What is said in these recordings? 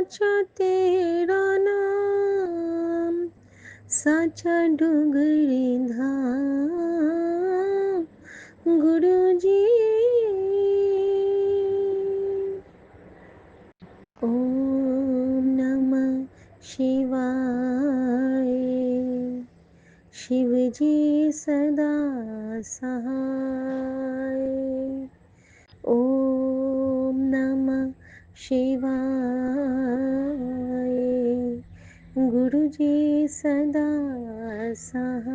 साचा तेरा नाम, साचा डोंगरी धाम, गुरुजी। ओम नमः शिवाय, शिवजी सदा सहाय। ओम नमः शिवाय, गुरुजी सदा सहाय।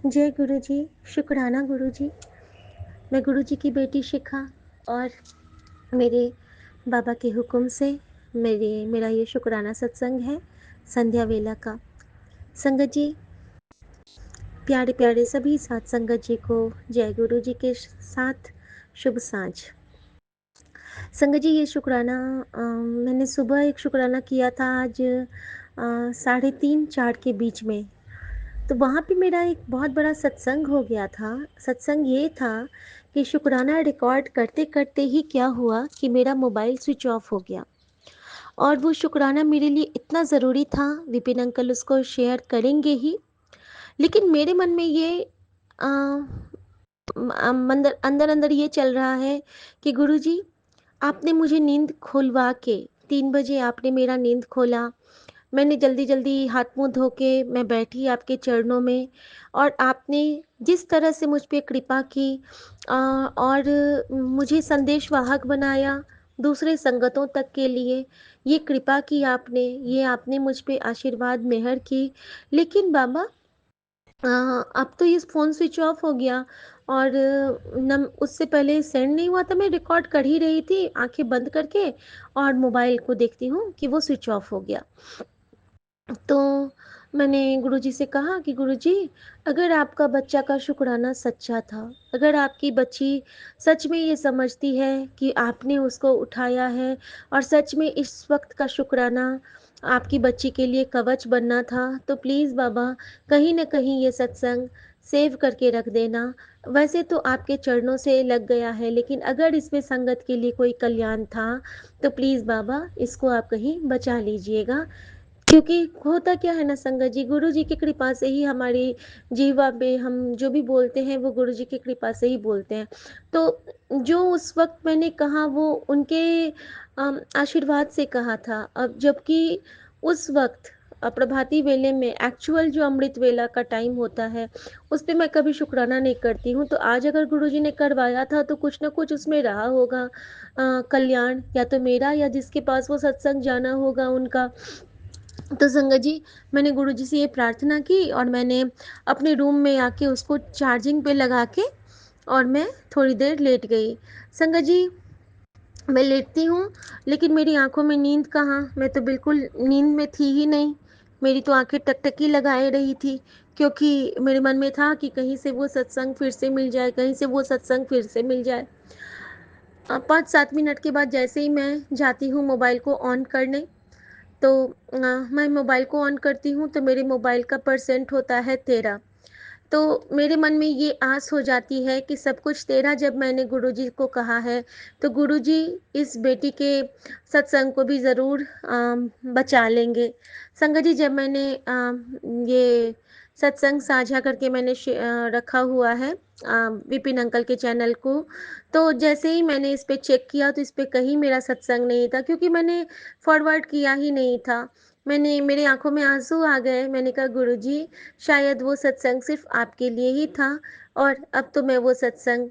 जय गुरुजी। शुक्राना गुरुजी। मैं गुरुजी की बेटी शिखा और मेरे बाबा के हुक्म से मेरा ये शुक्राना सत्संग है संध्या वेला का। संगत जी, प्यारे प्यारे सभी साथ संगत जी को जय गुरु जी के साथ शुभ सांझ। संगत जी, ये शुक्राना मैंने सुबह एक शुक्राना किया था आज 3:30-4 के बीच में। तो वहाँ पे मेरा एक बहुत बड़ा सत्संग हो गया था। सत्संग ये था कि शुक्राना रिकॉर्ड करते करते ही क्या हुआ कि मेरा मोबाइल स्विच ऑफ हो गया। और वो शुक्राना मेरे लिए इतना ज़रूरी था, विपिन अंकल उसको शेयर करेंगे ही, लेकिन मेरे मन में ये अ, अंदर अंदर अंदर ये चल रहा है कि गुरुजी, आपने मुझे नींद खुलवा के 3 बजे आपने मेरा नींद खोला। मैंने जल्दी जल्दी हाथ मुंह धो के मैं बैठी आपके चरणों में, और आपने जिस तरह से मुझ पे कृपा की और मुझे संदेश वाहक बनाया दूसरे संगतों तक के लिए, ये कृपा की आपने, ये आपने मुझ पे आशीर्वाद मेहर की। लेकिन बाबा, अब तो ये फ़ोन स्विच ऑफ हो गया, और न उससे पहले सेंड नहीं हुआ था, मैं रिकॉर्ड कर ही रही थी आंखें बंद करके, और मोबाइल को देखती हूँ कि वो स्विच ऑफ हो गया। तो मैंने गुरुजी से कहा कि गुरुजी, अगर आपका बच्चा का शुक्राना सच्चा था, अगर आपकी बच्ची सच में ये समझती है कि आपने उसको उठाया है, और सच में इस वक्त का शुक्राना आपकी बच्ची के लिए कवच बनना था, तो प्लीज़ बाबा, कहीं ना कहीं ये सत्संग सेव करके रख देना। वैसे तो आपके चरणों से लग गया है, लेकिन अगर इसमें संगत के लिए कोई कल्याण था, तो प्लीज़ बाबा, इसको आप कहीं बचा लीजिएगा। क्योंकि होता क्या है ना संगत जी, गुरु जी की कृपा से ही हमारी जीवा पे हम जो भी बोलते हैं वो गुरु जी की कृपा से ही बोलते हैं। तो जो उस वक्त मैंने कहा वो उनके आशीर्वाद से कहा था। अब जबकि उस वक्त प्रभाती वेले में एक्चुअल जो अमृत वेला का टाइम होता है, उस पे मैं कभी शुक्राना नहीं करती हूँ। तो आज अगर गुरु जी ने करवाया था तो कुछ ना कुछ उसमें रहा होगा कल्याण, या तो मेरा या जिसके पास वो सत्संग जाना होगा उनका। तो संगत जी, मैंने गुरुजी से ये प्रार्थना की, और मैंने अपने रूम में आके उसको चार्जिंग पे लगा के और मैं थोड़ी देर लेट गई। संगत जी, मैं लेटती हूँ, लेकिन मेरी आंखों में नींद कहाँ, मैं तो बिल्कुल नींद में थी ही नहीं। मेरी तो आंखें टकटकी लगाए रही थी, क्योंकि मेरे मन में था कि कहीं से वो सत्संग फिर से मिल जाए, कहीं से वो सत्संग फिर से मिल जाए। 5-7 मिनट के बाद जैसे ही मैं जाती हूँ मोबाइल को ऑन करने, तो मैं मोबाइल को ऑन करती हूँ तो मेरे मोबाइल का परसेंट होता है 13। तो मेरे मन में ये आस हो जाती है कि सब कुछ तेरा, जब मैंने गुरुजी को कहा है, तो गुरुजी इस बेटी के सत्संग को भी ज़रूर बचा लेंगे। संगत जी, जब मैंने ये सत्संग साझा करके मैंने रखा हुआ है विपिन अंकल के चैनल को, तो जैसे ही मैंने इस पे चेक किया तो इस पे कहीं मेरा सत्संग नहीं था, क्योंकि मैंने फॉरवर्ड किया ही नहीं था। मेरे आंखों में आंसू आ गए। मैंने कहा गुरुजी, शायद वो सत्संग सिर्फ आपके लिए ही था, और अब तो मैं वो सत्संग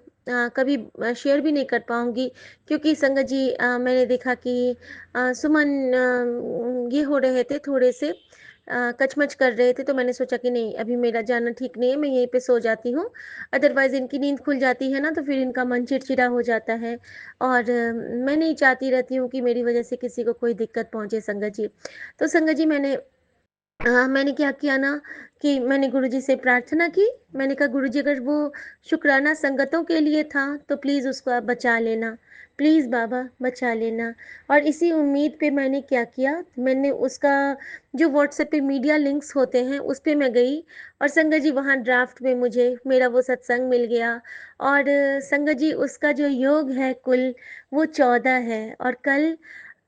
कभी शेयर भी नहीं कर पाऊँगी, क्योंकि संगत जी, मैंने देखा कि सुमन ये हो रहे थे थोड़े से कचमच कर रहे थे, तो मैंने सोचा कि नहीं, अभी मेरा जाना ठीक नहीं है, मैं यहीं पे सो जाती हूँ। अदरवाइज़ इनकी नींद खुल जाती है ना, तो फिर इनका मन चिड़चिड़ा हो जाता है, और मैं नहीं चाहती रहती हूँ कि मेरी वजह से किसी को कोई दिक्कत पहुँचे संगत जी। तो संगत जी, मैंने क्या किया ना कि मैंने गुरुजी से प्रार्थना की। मैंने कहा गुरुजी, अगर वो शुक्राना संगतों के लिए था तो प्लीज़ उसको आप बचा लेना, प्लीज़ बाबा बचा लेना। और इसी उम्मीद पे मैंने क्या किया, मैंने उसका जो व्हाट्सएप पे मीडिया लिंक्स होते हैं उस पे मैं गई, और संगत जी वहाँ ड्राफ्ट में मुझे मेरा वो सत्संग मिल गया। और संगत जी, उसका जो योग है कुल, वो 14 है, और कल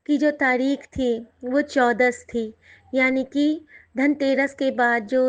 की जो तारीख थी वो 14 थी, यानी कि धनतेरस के बाद जो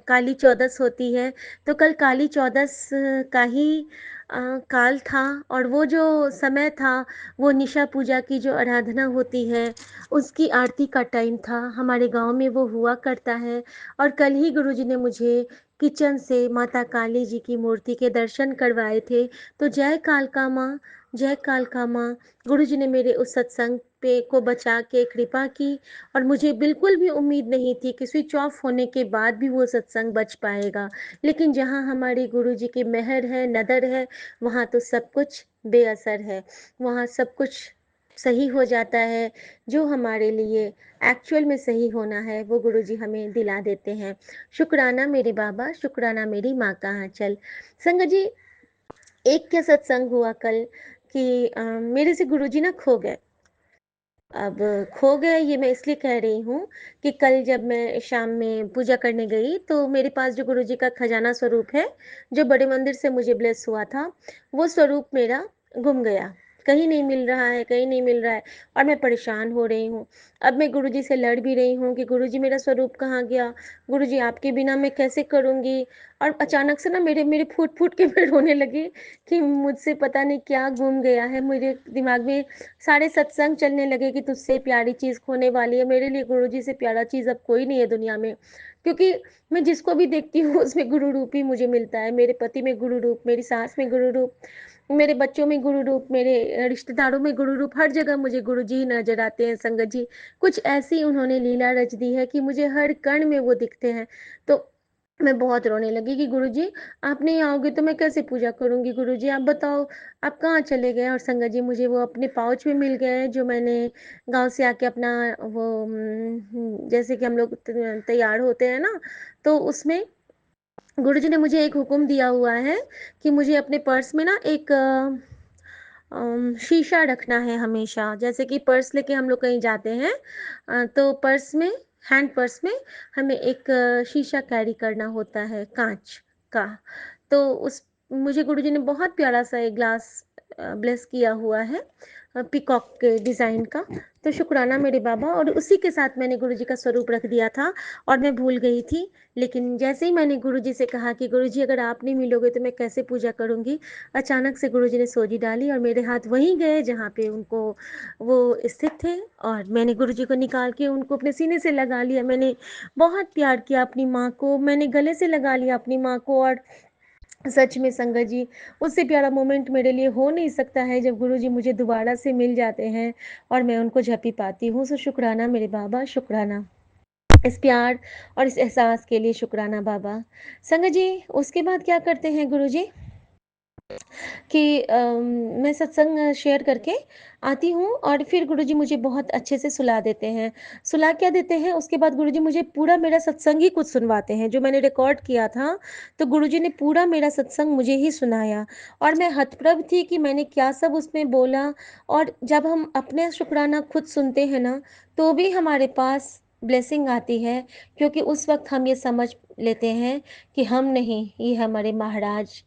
काली चौदस होती है, तो कल काली चौदस का ही काल था और वो जो समय था, वो निशा पूजा की जो आराधना होती है, उसकी आरती का टाइम था। हमारे गाँव में वो हुआ करता है और कल ही गुरुजी ने मुझे किचन से माता काली जी की मूर्ति के दर्शन करवाए थे। तो जय कालका माँ, जय कालका माँ। गुरुजी ने मेरे उस सत्संग पे को बचा के कृपा की और मुझे बिल्कुल भी उम्मीद नहीं थी कि स्विच ऑफ होने के बाद भी वो सत्संग बच पाएगा। लेकिन जहाँ हमारे गुरुजी की मेहर है, नदर है, वहाँ तो सब कुछ बेअसर है। वहाँ सब कुछ सही हो जाता है, जो हमारे लिए एक्चुअल में सही होना है, वो गुरुजी हमें दिला देते हैं। शुक्राना मेरे बाबा, शुक्राना मेरी माँ का आँचल। संगत जी, एक क्या सत्संग हुआ कल कि मेरे से गुरुजी ना खो गए। अब खो गए ये मैं इसलिए कह रही हूँ कि कल जब मैं शाम में पूजा करने गई तो मेरे पास जो गुरुजी का खजाना स्वरूप है, जो बड़े मंदिर से मुझे ब्लेस हुआ था, वो स्वरूप मेरा गुम गया। कहीं नहीं मिल रहा है, कहीं नहीं मिल रहा है और मैं परेशान हो रही हूँ। अब मैं गुरुजी से लड़ भी रही हूँ कि गुरुजी मेरा स्वरूप कहाँ गया? गुरुजी आपके बिना मैं कैसे करूँगी? और अचानक से ना मेरे मेरे फूट-फूट के मैं रोने लगी कि मुझसे पता नहीं क्या गुम गया है। मेरे दिमाग में सारे सत्संग चलने लगे कि तुझसे प्यारी चीज़ खोने वाली है। मेरे लिए गुरुजी से प्यारा चीज़ अब कोई नहीं है दुनिया में। क्योंकि मैं जिसको भी देखती हूँ उसमें गुरु रूप ही मुझे मिलता है। मेरे पति में गुरु रूप, मेरी सास में गुरु रूप, मेरे बच्चों में गुरु रूप, मेरे रिश्तेदारों में गुरु रूप, हर जगह मुझे गुरुजी ही नज़र आते हैं संगत जी। कुछ ऐसी उन्होंने लीला रच दी है कि मुझे हर कण में वो दिखते हैं। तो मैं बहुत रोने लगी कि गुरुजी आप नहीं आओगे तो मैं कैसे पूजा करूँगी? गुरुजी आप बताओ आप कहाँ चले गए? और संगत जी मुझे वो अपने पाउच में मिल गए जो मैंने गाँव से आके अपना वो जैसे कि हम लोग तैयार होते हैं ना, तो उसमें गुरुजी ने मुझे एक हुक्म दिया हुआ है कि मुझे अपने पर्स में ना एक शीशा रखना है हमेशा। जैसे कि पर्स लेके हम लोग कहीं जाते हैं तो पर्स में हैंड पर्स में हमें एक शीशा कैरी करना होता है काँच का। तो उस मुझे गुरुजी ने बहुत प्यारा-सा एक ग्लास ब्लेस किया हुआ है पीकॉक के डिज़ाइन का। तो शुक्राना मेरे बाबा और उसी के साथ मैंने गुरुजी का स्वरूप रख दिया था और मैं भूल गई थी। लेकिन जैसे ही मैंने गुरुजी से कहा कि गुरुजी अगर आप नहीं मिलोगे तो मैं कैसे पूजा करूँगी? अचानक से गुरुजी ने सोजी डाली और मेरे हाथ वहीं गए जहाँ पे उनको वो स्थित थे और मैंने गुरुजी को निकाल के उनको अपने सीने से लगा लिया। मैंने बहुत प्यार किया अपनी माँ को, मैंने गले से लगा लिया अपनी माँ को और सच में संगत जी, उससे प्यारा मोमेंट मेरे लिए हो नहीं सकता है जब गुरुजी मुझे दोबारा से मिल जाते हैं और मैं उनको झपी पाती हूँ। सो शुक्राना मेरे बाबा, शुक्राना। इस प्यार और इस एहसास के लिए शुक्राना बाबा। संगत जी, उसके बाद क्या करते हैं गुरुजी कि मैं सत्संग शेयर करके आती हूँ और फिर गुरुजी मुझे बहुत अच्छे से सुला देते हैं। सुला क्या देते हैं, उसके बाद गुरुजी मुझे पूरा मेरा सत्संग ही कुछ सुनवाते हैं, जो मैंने रिकॉर्ड किया था, तो गुरुजी ने पूरा मेरा सत्संग मुझे ही सुनाया और मैं हतप्रभ थी कि मैंने क्या सब उसमें बोला और जब हम अपने शुक्राना खुद सुनते हैं ना, तो भी हमारे पास ब्लेसिंग आती है क्योंकि उस वक़्त हम ये समझ लेते हैं कि हम नहीं, ये हमारे महाराज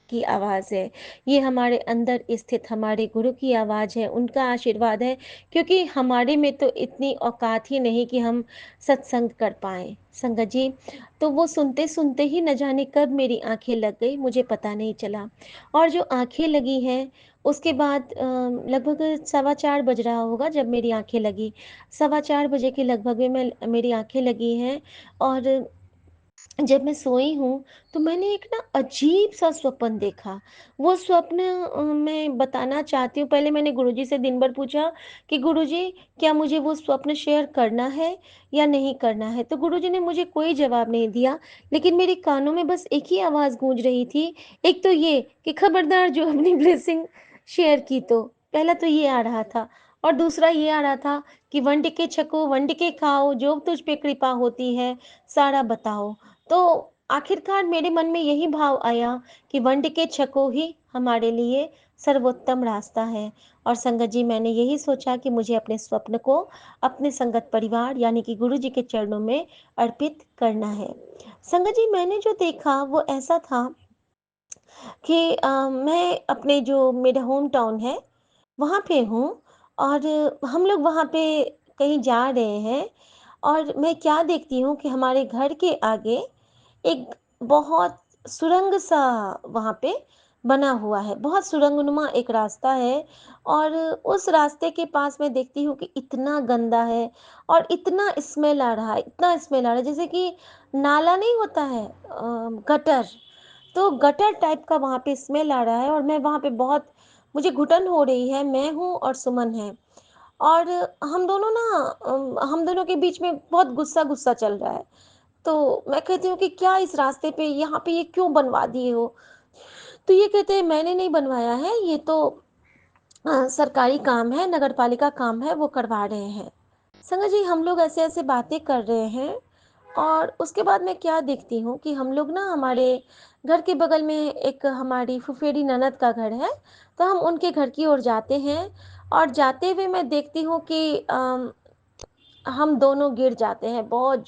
की आवाज़ है। ये हमारे अंदर स्थित हमारे गुरु की आवाज़ है, उनका आशीर्वाद है क्योंकि हमारे में तो इतनी औकात ही नहीं कि हम सत्संग कर पाएँ। संगत जी, तो वो सुनते-सुनते ही न जाने कब मेरी आँखें लग गई, मुझे पता नहीं चला। और जो आँखें लगी हैं, उसके बाद लगभग सवा 4 बज रहा होगा जब मेरी आँखें लगी। सवा 4 बजे के लगभग में मेरी आँखें लगी हैं और जब मैं सोई हूँ, तो मैंने एक ना अजीब-सा स्वप्न देखा। वो स्वप्न मैं बताना चाहती हूँ। पहले मैंने गुरुजी से दिन भर पूछा कि गुरुजी क्या मुझे वो स्वप्न शेयर करना है या नहीं करना है? तो गुरुजी ने मुझे कोई जवाब नहीं दिया, लेकिन मेरे कानों में बस एक ही आवाज़ गूँज रही थी। एक तो ये कि खबरदार जो अपनी ब्लेसिंग शेयर की तो। पहला तो ये आ रहा था और दूसरा ये आ रहा था कि वंड के छको, वंड के खाओ, जो तुझ पे कृपा होती है, सारा बताओ। तो आखिरकार मेरे मन में यही भाव आया कि वंड के छको ही हमारे लिए सर्वोत्तम रास्ता है और संगत जी मैंने यही सोचा कि मुझे अपने स्वप्न को अपने संगत परिवार यानी कि गुरु जी के चरणों में अर्पित करना है। संगत जी मैंने जो देखा वो ऐसा था कि मैं अपने जो मेरा होम टाउन है वहाँ पे हूँ और हम लोग वहाँ पे कहीं जा रहे हैं और मैं क्या देखती हूँ कि हमारे घर के आगे एक बहुत सुरंग सा वहाँ पे बना हुआ है। बहुत सुरंगनुमा एक रास्ता है और उस रास्ते के पास मैं देखती हूँ कि इतना गंदा है और इतना स्मेल आ रहा है, इतना स्मेल आ रहा है जैसे कि नाला नहीं होता है गटर, तो गटर टाइप का वहाँ पे स्मेल आ रहा है और मैं वहाँ पे बहुत मुझे घुटन हो रही है, मैं हूँ और सुमन है। और हम दोनों के बीच में बहुत गुस्सा-गुस्सा चल रहा है। तो मैं कहती हूँ कि क्या इस रास्ते पे यहाँ पे ये क्यों बनवा दिए हो? तो ये कहते हैं मैंने नहीं बनवाया है, ये तो सरकारी काम है, नगरपालिका काम है, वो करवा रहे हैं। संगत जी हम लोग ऐसे-ऐसे बातें कर रहे हैं और उसके बाद मैं क्या देखती हूँ कि हम लोग ना हमारे घर के बगल में एक हमारी फुफेरी ननद का घर है, तो हम उनके घर की ओर जाते हैं और जाते हुए मैं देखती हूँ कि हम दोनों गिर जाते हैं बहुत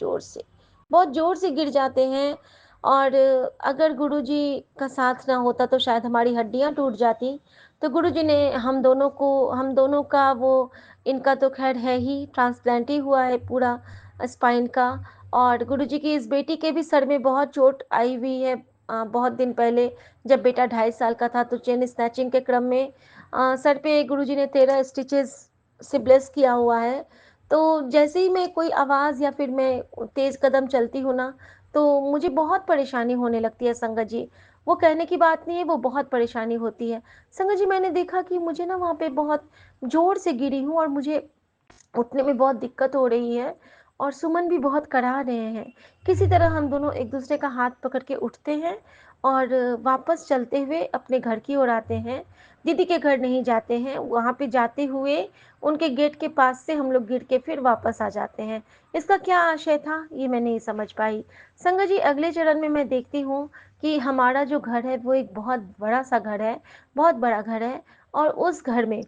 ज़ोर से गिर जाते हैं और अगर गुरुजी का साथ ना होता तो शायद हमारी हड्डियाँ टूट जाती। तो गुरुजी ने हम दोनों का वो इनका तो ख़ैर है ही ट्रांसप्लांट ही हुआ है पूरा स्पाइन का और गुरुजी की इस बेटी के भी सर में बहुत चोट आई हुई है बहुत दिन पहले जब बेटा 2.5 साल का था तो चेन स्नैचिंग के क्रम में सर पे गुरुजी ने 13 स्टिचेज़ से ब्लेस किया हुआ है। तो जैसे ही मैं कोई आवाज़ या फिर मैं तेज़ कदम चलती हूँ ना, तो मुझे बहुत परेशानी होने लगती है संगत जी। वो कहने की बात नहीं है, वो बहुत परेशानी होती है। संगत जी मैंने देखा कि मुझे ना वहाँ पे बहुत ज़ोर से गिरी हूँ और मुझे उठने में बहुत दिक्कत हो रही है और सुमन भी बहुत करा रहे हैं। किसी तरह हम दोनों एक-दूसरे का हाथ पकड़ के उठते हैं और वापस चलते हुए अपने घर की ओर आते हैं। दीदी के घर नहीं जाते हैं, वहाँ पे जाते हुए उनके गेट के पास से हम लोग गिर के फिर वापस आ जाते हैं। इसका क्या आशय था, ये मैं नहीं समझ पाई। संगत जी अगले चरण में मैं देखती हूँ कि हमारा जो घर है वो एक बहुत बड़ा-सा घर है, बहुत बड़ा घर है और उस घर में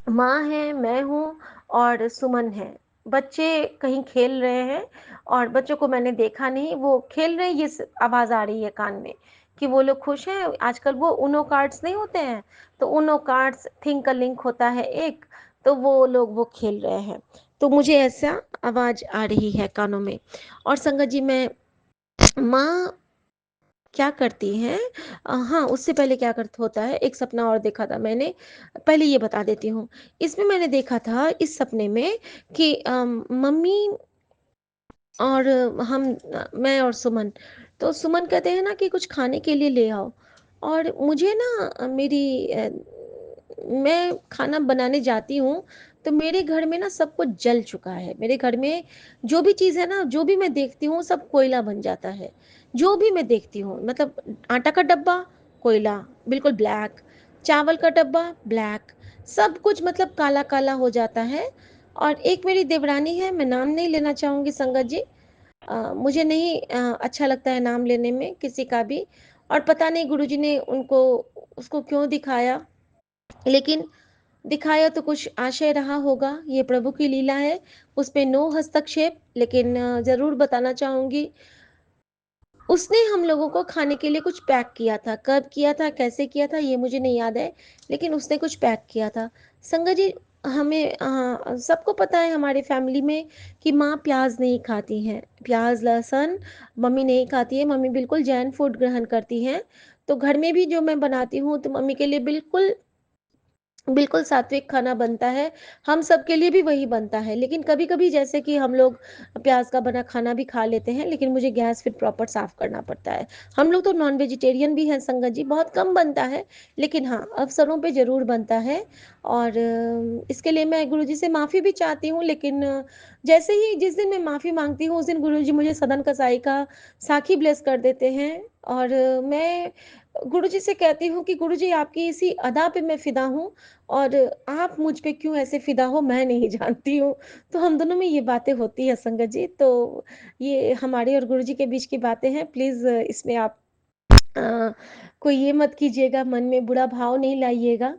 माँ है, मैं हूँ और सुमन है। बच्चे कहीं खेल रहे हैं और बच्चों को मैंने देखा नहीं, वो खेल रहे हैं ये आवाज़ आ रही है कान में कि वो लोग खुश हैं। आजकल वो ऊनो कार्ड्स नहीं होते हैं, तो Uno cards think a link होता है एक, तो वो लोग वो खेल रहे हैं। तो मुझे ऐसा आवाज़ आ रही है कानों में और संगत जी मैं माँ क्या करती हैं हाँ, उससे पहले क्या करत होता है, एक सपना और देखा था मैंने, पहले ये बता देती हूँ। इसमें मैंने देखा था इस सपने में कि मम्मी और मैं और सुमन, तो सुमन कहते हैं ना कि कुछ खाने के लिए ले आओ और मुझे ना मैं खाना बनाने जाती हूँ, तो मेरे घर में ना सब कुछ जल चुका है। मेरे घर में जो भी चीज़ है ना, जो भी मैं देखती हूँ सब कोयला बन जाता है। जो भी मैं देखती हूँ मतलब आटा का डब्बा, कोयला, बिल्कुल ब्लैक, चावल का डब्बा, ब्लैक, सब कुछ मतलब काला-काला हो जाता है और एक मेरी देवरानी है, मैं नाम नहीं लेना चाहूँगी संगत जी मुझे नहीं अच्छा लगता है नाम लेने में किसी का भी और पता नहीं गुरुजी ने उनको उसको क्यों दिखाया, लेकिन दिखाया तो कुछ आशय रहा होगा, ये प्रभु की लीला है, उसमें नो हस्तक्षेप लेकिन ज़रूर बताना चाहूँगी उसने हम लोगों को खाने के लिए कुछ पैक किया था, कब किया था, कैसे किया था ये मुझे नहीं याद है, लेकिन उसने कुछ पैक किया था। संगत जी हमें सबको पता है हमारी फैमिली में कि माँ प्याज़ नहीं खाती हैं, प्याज़, लहसुन मम्मी नहीं खाती है, मम्मी बिल्कुल जैन फूड ग्रहण करती हैं। तो घर में भी जो मैं बनाती हूँ तो मम्मी के लिए बिल्कुल बिल्कुल सात्विक खाना बनता है, हम सबके लिए भी वही बनता है। लेकिन कभी-कभी जैसे कि हम लोग प्याज़ का बना खाना भी खा लेते हैं, लेकिन मुझे गैस फिर प्रॉपर साफ़ करना पड़ता है। हम लोग तो नॉन वेजिटेरियन भी हैं संगत जी, बहुत कम बनता है, लेकिन हाँ, अवसरों पे ज़रूर बनता है और इसके लिए मैं गुरुजी से माफ़ी भी चाहती हूँ, लेकिन जैसे ही जिस दिन मैं माफ़ी माँगती हूँ, उस दिन गुरुजी मुझे सदन कसाई का साखी ब्लेस कर देते हैं और मैं गुरुजी से कहती हूँ कि गुरुजी आपकी इसी अदा पे मैं फ़िदा हूँ और आप मुझ पे क्यों ऐसे फ़िदा हो मैं नहीं जानती हूँ। तो हम दोनों में ये बातें होती हैं संगत जी, तो ये हमारे और गुरुजी के बीच की बातें हैं। प्लीज़ इसमें आप अ, कोई ये मत कीजिएगा, मन में बुरा भाव नहीं लाइएगा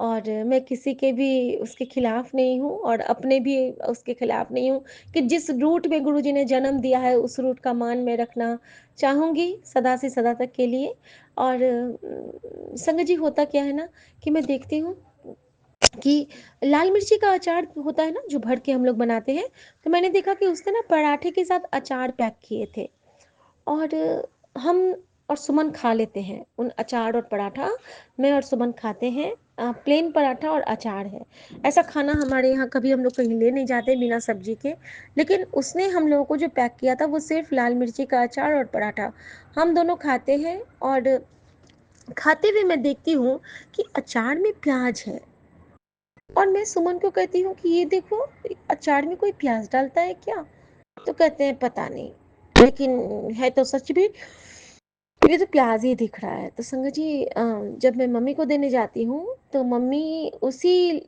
और मैं किसी के भी उसके खिलाफ़ नहीं हूँ और अपने भी उसके खिलाफ़ नहीं हूँ कि जिस रूट में गुरुजी ने जन्म दिया है, उस रूट का मान मैं रखना चाहूँगी सदा से सदा तक के लिए और संगत जी होता क्या है ना कि मैं देखती हूँ कि लाल मिर्ची का अचार होता है ना जो भर के हम लोग बनाते हैं, तो मैंने देखा कि उसने ना पराठे के साथ अचार पैक किए थे। और हम और सुमन खा लेते हैं उन अचार और पराठा। मैं और सुमन खाते हैं। प्लेन पराठा और अचार है। ऐसा खाना हमारे यहाँ कभी हम लोग कहीं ले नहीं जाते बिना सब्जी के। लेकिन उसने हम लोगों को जो पैक किया था वो सिर्फ लाल मिर्ची का अचार और पराठा। हम दोनों खाते हैं और खाते हुए मैं देखती हूँ कि अचार में प्याज है। और मैं सुमन को कहती हूँ कि ये देखो, अचार में कोई प्याज डालता है क्या? तो कहते हैं पता नहीं, लेकिन है तो सच भी, ये तो प्याज ही दिख रहा है। तो संगत जी, जब मैं मम्मी को देने जाती हूँ तो मम्मी उसी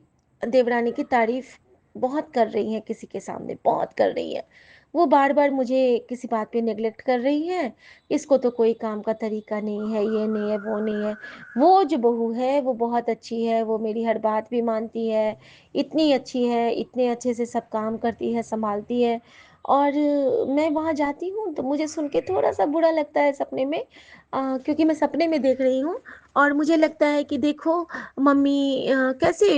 देवरानी की तारीफ बहुत कर रही हैं, किसी के सामने बहुत कर रही है। वो बार बार मुझे किसी बात पे नेगलेक्ट कर रही है। इसको तो कोई काम का तरीका नहीं है, ये नहीं है, वो नहीं है। वो जो बहू है वो बहुत अच्छी है, वो मेरी हर बात भी मानती है, इतनी अच्छी है, इतने अच्छे से सब काम करती है, संभालती है। और मैं वहाँ जाती हूँ तो मुझे सुन के थोड़ा सा बुरा लगता है सपने में, क्योंकि मैं सपने में देख रही हूँ। और मुझे लगता है कि देखो मम्मी कैसे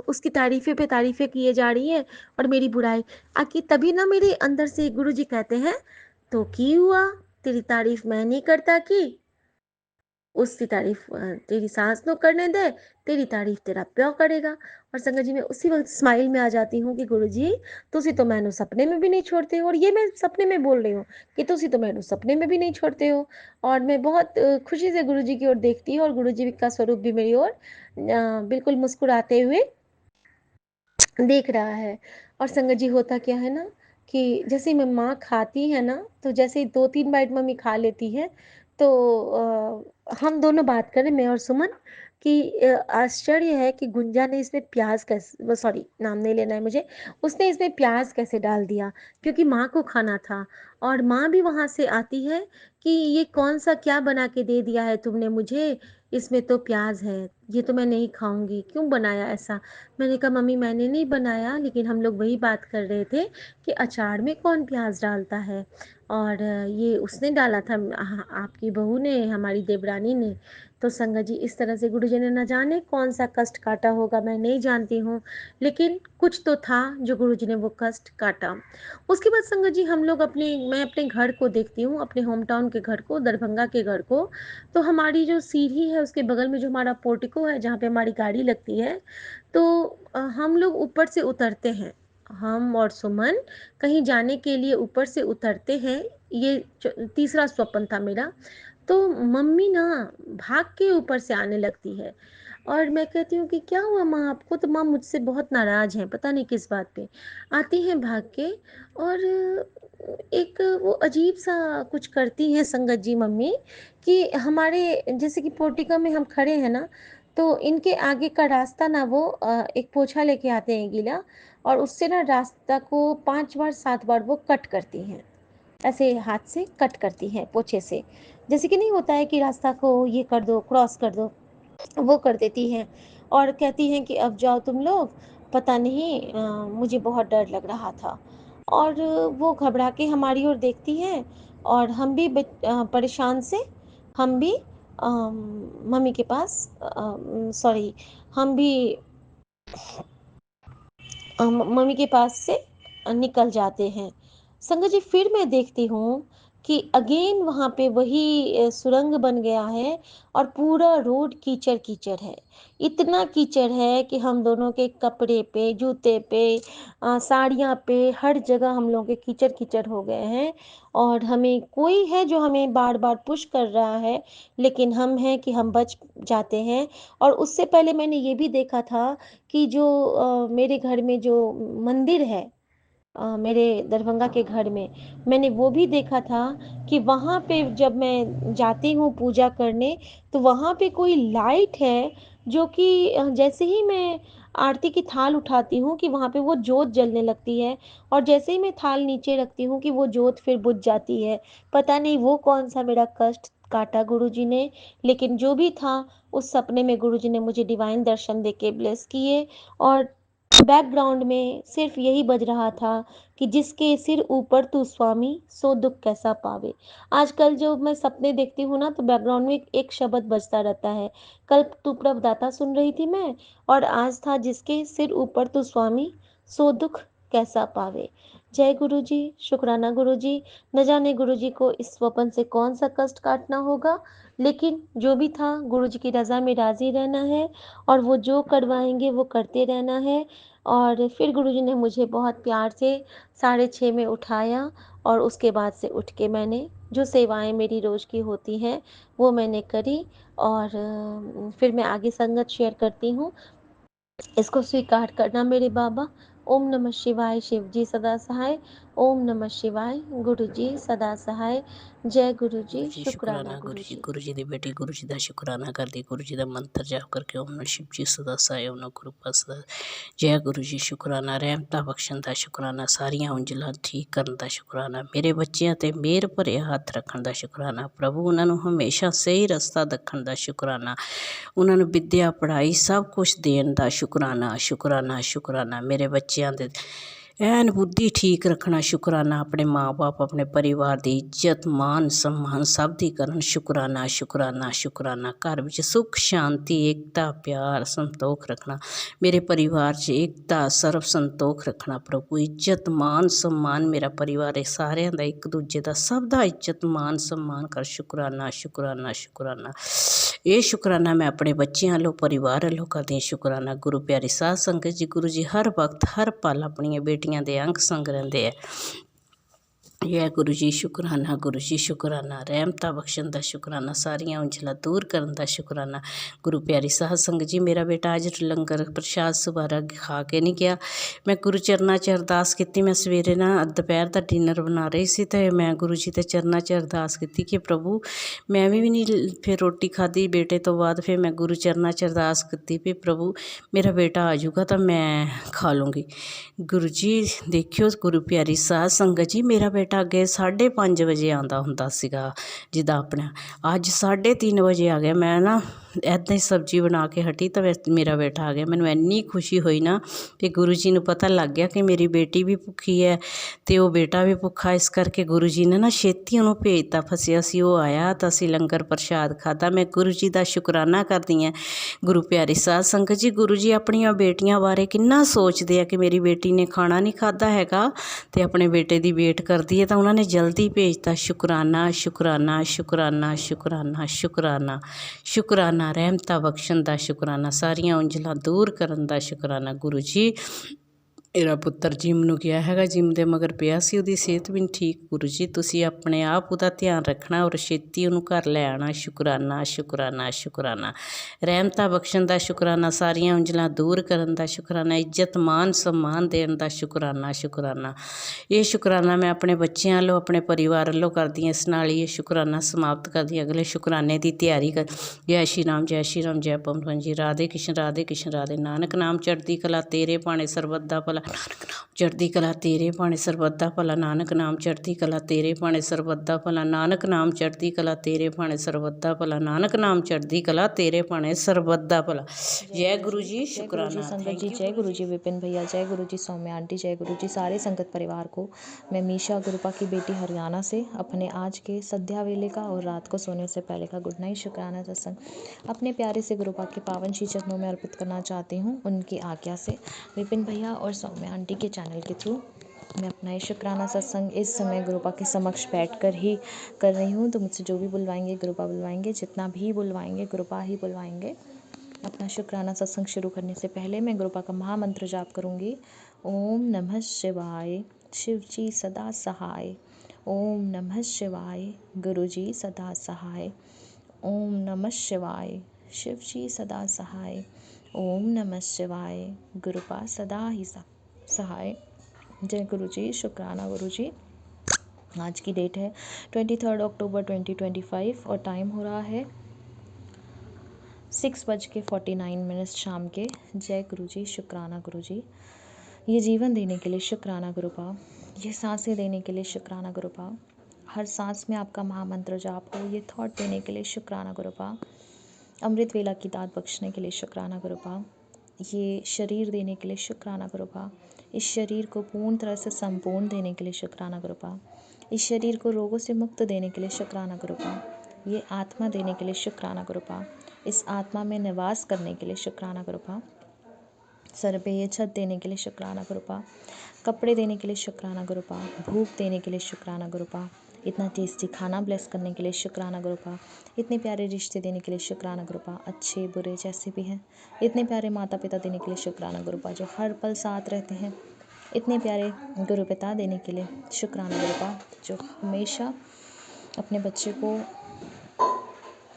उसकी तारीफ़ें पे तारीफ़ें किए जा रही है और मेरी बुराई। आखिर तभी ना मेरे अंदर से गुरुजी कहते हैं, तो की हुआ, तेरी तारीफ़ मैं नहीं करता की, उसकी तारीफ तेरी सास तो करने दे, तेरी तारीफ तेरा प्यो करेगा। और संगत जी, मैं उसी वक्त स्माइल में आ जाती हूँ कि गुरु जी, तुसी तो मैनू सपने में भी नहीं छोड़ते हो। और ये मैं सपने में बोल रही हूँ कि तुसी तो मैनू सपने में भी नहीं छोड़ते हो। और मैं बहुत खुशी से गुरु जी की ओर देखती हूँ और गुरु जी का स्वरूप भी मेरी ओर बिल्कुल मुस्कुराते हुए देख रहा है। और संगत जी, होता क्या है ना कि जैसे ही मैं माँ खाती है ना, तो जैसे ही 2-3 बाइट मम्मी खा लेती है, तो हम दोनों बात करें, मैं और सुमन, कि आश्चर्य है कि गुंजा ने इसमें प्याज़ कैसे, वो सॉरी नाम नहीं लेना है मुझे, उसने इसमें प्याज़ कैसे डाल दिया? क्योंकि माँ को खाना था। और माँ भी वहाँ से आती है कि ये कौन-सा क्या बना के दे दिया है तुमने मुझे? इसमें तो प्याज़ है, ये तो मैं नहीं खाऊँगी, क्यों बनाया ऐसा? मैंने कहा मम्मी मैंने नहीं बनाया, लेकिन हम लोग वही बात कर रहे थे कि अचार में कौन प्याज डालता है। और ये उसने डाला था, आपकी बहू ने, हमारी देवरानी ने। तो संगत जी, इस तरह से गुरुजी ने न जाने कौन सा कष्ट काटा होगा, मैं नहीं जानती हूँ, लेकिन कुछ तो था जो गुरुजी ने वो कष्ट काटा। उसके बाद संगत जी, हम लोग अपने मैं अपने घर को देखती हूँ, अपने होम टाउन के घर को, दरभंगा के घर को। तो हमारी जो सीढ़ी है उसके बगल में जो हमारा पोर्टिको है जहाँ पे हमारी गाड़ी लगती है, तो हम लोग ऊपर से उतरते हैं। हम और सुमन कहीं जाने के लिए ऊपर से उतरते हैं। ये तीसरा स्वप्न था मेरा। तो मम्मी ना भाग के ऊपर से आने लगती है। और मैं कहती हूँ कि क्या हुआ माँ आपको? तो माँ मुझसे बहुत नाराज हैं, पता नहीं किस बात पे। आती हैं भाग के। और एक वो अजीब सा कुछ करती हैं संगत जी मम्मी, कि हमारे जैसे कि पोर्टिको में हम खड़े हैं ना, तो इनके आगे का रास्ता ना वो एक पोछा लेके आते हैं गीला, और उससे ना रास्ता को 5 बार 7 बार वो कट करती हैं। ऐसे हाथ से कट करती हैं पोछे से। जैसे कि नहीं होता है कि रास्ता को ये कर दो, क्रॉस कर दो, वो कर देती हैं। और कहती हैं कि अब जाओ तुम लोग, पता नहीं मुझे बहुत डर लग रहा था। और वो घबरा के हमारी ओर देखती हैं। और हम भी परेशान से, हम भी मम्मी के पास, सॉरी, हम भी मम्मी के पास से निकल जाते हैं। संगत जी, फिर मैं देखती हूँ कि अगेन वहाँ पे वही सुरंग बन गया है और पूरा रोड कीचड़-कीचड़ है। इतना कीचड़ है कि हम दोनों के कपड़े पे, जूते पे, साड़ियाँ पे, हर जगह हम लोगों के कीचड़-कीचड़ हो गए हैं। और हमें कोई है जो हमें बार-बार पुश कर रहा है, लेकिन हम हैं कि हम बच जाते हैं। और उससे पहले मैंने ये भी देखा था कि जो मेरे घर में जो मंदिर है, मेरे दरभंगा के घर में, मैंने वो भी देखा था कि वहाँ पे जब मैं जाती हूँ पूजा करने, तो वहाँ पे कोई लाइट है जो कि जैसे ही मैं आरती की थाल उठाती हूँ कि वहाँ पे वो जोत जलने लगती है। और जैसे ही मैं थाल नीचे रखती हूँ कि वो जोत फिर बुझ जाती है। पता नहीं वो कौन-सा मेरा कष्ट काटा गुरुजी ने, लेकिन जो भी था, उस सपने में गुरुजी ने मुझे डिवाइन दर्शन देके ब्लेस किए। और बैकग्राउंड में सिर्फ यही बज रहा था कि जिसके सिर ऊपर तू स्वामी सो दुख कैसा पावे। आजकल जो मैं सपने देखती हूँ ना, तो बैकग्राउंड में एक शब्द बजता रहता है। कल तू प्रभदाता सुन रही थी मैं, और आज था जिसके सिर ऊपर तू स्वामी सो दुख कैसा पावे। जय गुरु जी, शुक्राना गुरु जी। न जाने गुरु जी को इस स्वपन से कौन सा कष्ट काटना होगा, लेकिन जो भी था गुरु जी की रज़ा में राज़ी रहना है, और वो जो करवाएंगे वो करते रहना है। और फिर गुरु जी ने मुझे बहुत प्यार से 6:30 में उठाया, और उसके बाद से उठ के मैंने जो सेवाएं मेरी रोज़ की होती हैं वो मैंने करी। और फिर मैं आगे संगत शेयर करती हूँ। इसको स्वीकार करना मेरे बाबा। ओम नमः शिवाय, शिव जी सदा सहाय। ओम नमः शिवाय, गुरु जी सदा सहाय। जय गुरु जी, शुक्राना गुरु जी। गुरु जी दी बेटी गुरु जी का शुकराना करदी, गुरु जी का मंत्र जाप करके ओम नमः शिव जी सदा सहाय, ओम नमः गुरु सदा। जय गुरु जी, शुकराना रहमता बख्शण का शुकराना, सारियां उंजलां ठीक करन का शुकराना, मेरे बच्चों ते मेहर भरे हथ रखण का शुकराना, प्रभु उन्होंने हमेशा सही रस्ता दखण का शुकराना, उन्होंने विद्या पढ़ाई सब कुछ देण का शुकराना शुकराना शुकराना, मेरे बच्चों के एन बुद्धि ठीक रखना शुकराना, अपने माँ बाप अपने परिवार की इज्जत मान सम्मान सब दी करन शुकराना शुकराना शुकराना, घर विच सुख शांति एकता प्यार संतोख रखना, मेरे परिवार च एकता सर्व संतोख रखना, प्रभु इज्जत मान सम्मान मेरा परिवार है सारिਆਂ ਦਾ एक दूजे का सब का इज्जत मान सम्मान कर शुकराना शुकराना शुकराना। ये शुकराना मैं अपने बच्चों वालों परिवार वालों करदी शुकराना। गुरु प्यारी साध संगत जी, गुरु जी हर वक्त हर पल अपन बेटियां दे अंग संग रहिंदे है। जय गुरु जी, शुकराना गुरु जी, शुकराना रहमता बख्शण का शुकराना, सारियां उंझलां दूर करन का शुकराना। गुरु प्यारी साध संगत जी, मेरा बेटा अज लंगर प्रशाद सुबारा खा के नहीं गया। मैं गुरु चरना च अरदास की, मैं सवेरे ना दोपहर का डिनर बना रही सी, तो मैं गुरु जी के चरना च अरदास की कि प्रभु मैं भी नहीं फिर रोटी खाधी बेटे तो बाद, फिर मैं गुरु चरना च अरदास की भी प्रभु मेरा बेटा आ जाऊगा तो मैं खा लूँगी। गुरु जी देखियो गुरु प्यारी साध संगत जी, मेरा बेटा अगे 5:30 बजे आता हुंदा सीगा जिदा अपना, अज 3:30 बजे आ गया। मैं ना ऐदा ही सब्जी बना के हटी तो मेरा बेटा आ गया। मैनू इन्नी खुशी हुई ना कि गुरु जी नू पता लग गया कि मेरी बेटी भी भुखी है तो वो बेटा भी भुखा, इस करके गुरु जी ने ना छेती उन्होंने भेजता फसिया सी, वो आया तो असी लंगर प्रशाद खादा। मैं गुरु जी का शुकराना करदी हाँ। गुरु प्यारी साध संगत जी, गुरु जी अपनिया बेटियां बारे किन्ना सोचते हैं कि मेरी बेटी ने खाना नहीं खादा हैगा तो अपने बेटे की वेट करती है, तो उन्होंने जल्दी भेजता। शुकराना शुकराना शुकराना शुकराना शुकराना शुकराना रहमता बख्शण का शुकराना, सारियां उंझलां दूर करन का शुकराना। गुरु जी मेरा पुत्र जिम नूं गया हैगा, जिम दे मगर पिया सी, उहदी सेहत भी नहीं ठीक। गुरु जी तुसीं अपने आप उहदा ध्यान रखना और छेती उहनूं घर लै आना। शुकराना शुकराना शुकराना रहमता बख्शण का शुकराना, सारियां उंझलां दूर करन का शुकराना, इज्जत मान सम्मान देण का शुकराना शुकराना। ये शुकराना मैं अपने बच्चों वालों अपने परिवार वालों करदी, इस नाल ही ये शुकराना समाप्त करदी। अगले शुकराने की तैयारी कर। जय श्री राम जय श्री राम जय पवन जी, राधे कृष्ण राधे, नानक नाम चढ़दी कला तेरे पाणे सरबत दा भला, नानक नाम चढ़दी कला तेरे पाणे सरबत दा भला, नानक नाम चढ़दी कला तेरे पाणे सरबत दा भला, नानक नाम चढ़दी कला तेरे पाणे सरबत दा भला, नानक नाम चढ़दी कला तेरे पाणे सरबत दा भला। जय गुरु जी, शुकराना संगत जी, जय गुरु जी विपिन भैया, जय गुरु जी सौम्या आंटी, जय गुरु जी सारे संगत परिवार को। मैं मीशा गुरुपा की बेटी हरियाणा से अपने आज के संध्या वेले का और रात को सोने से पहले का गुड नाइट शुक्राना सत्संग अपने प्यारे से गुरुपा के पावन श्री चरणों में अर्पित करना चाहती हूँ। उनकी आज्ञा से विपिन भैया और सौम्या आंटी के चैनल के थ्रू मैं अपना ये शुक्राना सत्संग इस समय गुरुपा के समक्ष बैठकर ही कर रही हूँ। तो मुझसे जो भी बुलवाएंगे गुरुपा बुलवाएंगे, जितना भी बुलवाएंगे गुरुपा ही बुलवाएंगे। अपना शुक्राना सत्संग शुरू करने से पहले मैं गुरुपा का महामंत्र जाप करूँगी। ओम नमः शिवाय, शिव जी सदा सहाय। ओम नमः शिवाय, गुरु जी सदा सहाय। ओम नमः शिवाय, शिव जी सदा सहाय। ओम नमः शिवाय, गुरुपा सदा ही सहाय। जय गुरु जी, शुक्राना गुरु जी। आज की डेट है 23 अक्टूबर 2025 और टाइम हो रहा है 6:49 शाम के। जय गुरु जी, शुक्राना गुरु जी। ये जीवन देने के लिए शुक्राना गुरुपा, ये सांसें देने के लिए शुक्राना गुरुपा, हर सांस में आपका महामंत्र जाप हो ये थॉट देने के लिए शुक्राना गुरुपा, अमृत वेला की दात बख्शने के लिए शुक्राना गुरुपा, ये शरीर देने के लिए शुक्राना कृपा। इस शरीर को पूर्ण तरह से संपूर्ण देने के लिए शुक्राना कृपा। इस शरीर को रोगों से मुक्त देने के लिए शुक्राना कृपा। ये आत्मा देने के लिए शुक्राना कृपा। इस आत्मा में निवास करने के लिए शुक्राना कृपा। सर पे ये छत देने के लिए शुक्राना कृपा। कपड़े देने के लिए शुक्राना कृपा। भूख देने के लिए शुक्राना कृपा। इतना टेस्टी खाना ब्लेस करने के लिए शुक्राना कृपा। इतने प्यारे रिश्ते देने के लिए शुक्राना कृपा, अच्छे बुरे जैसे भी हैं। इतने प्यारे माता पिता देने के लिए शुक्राना कृपा, जो हर पल साथ रहते हैं। इतने प्यारे गुरु पिता देने के लिए शुक्राना कृपा, जो हमेशा अपने बच्चे को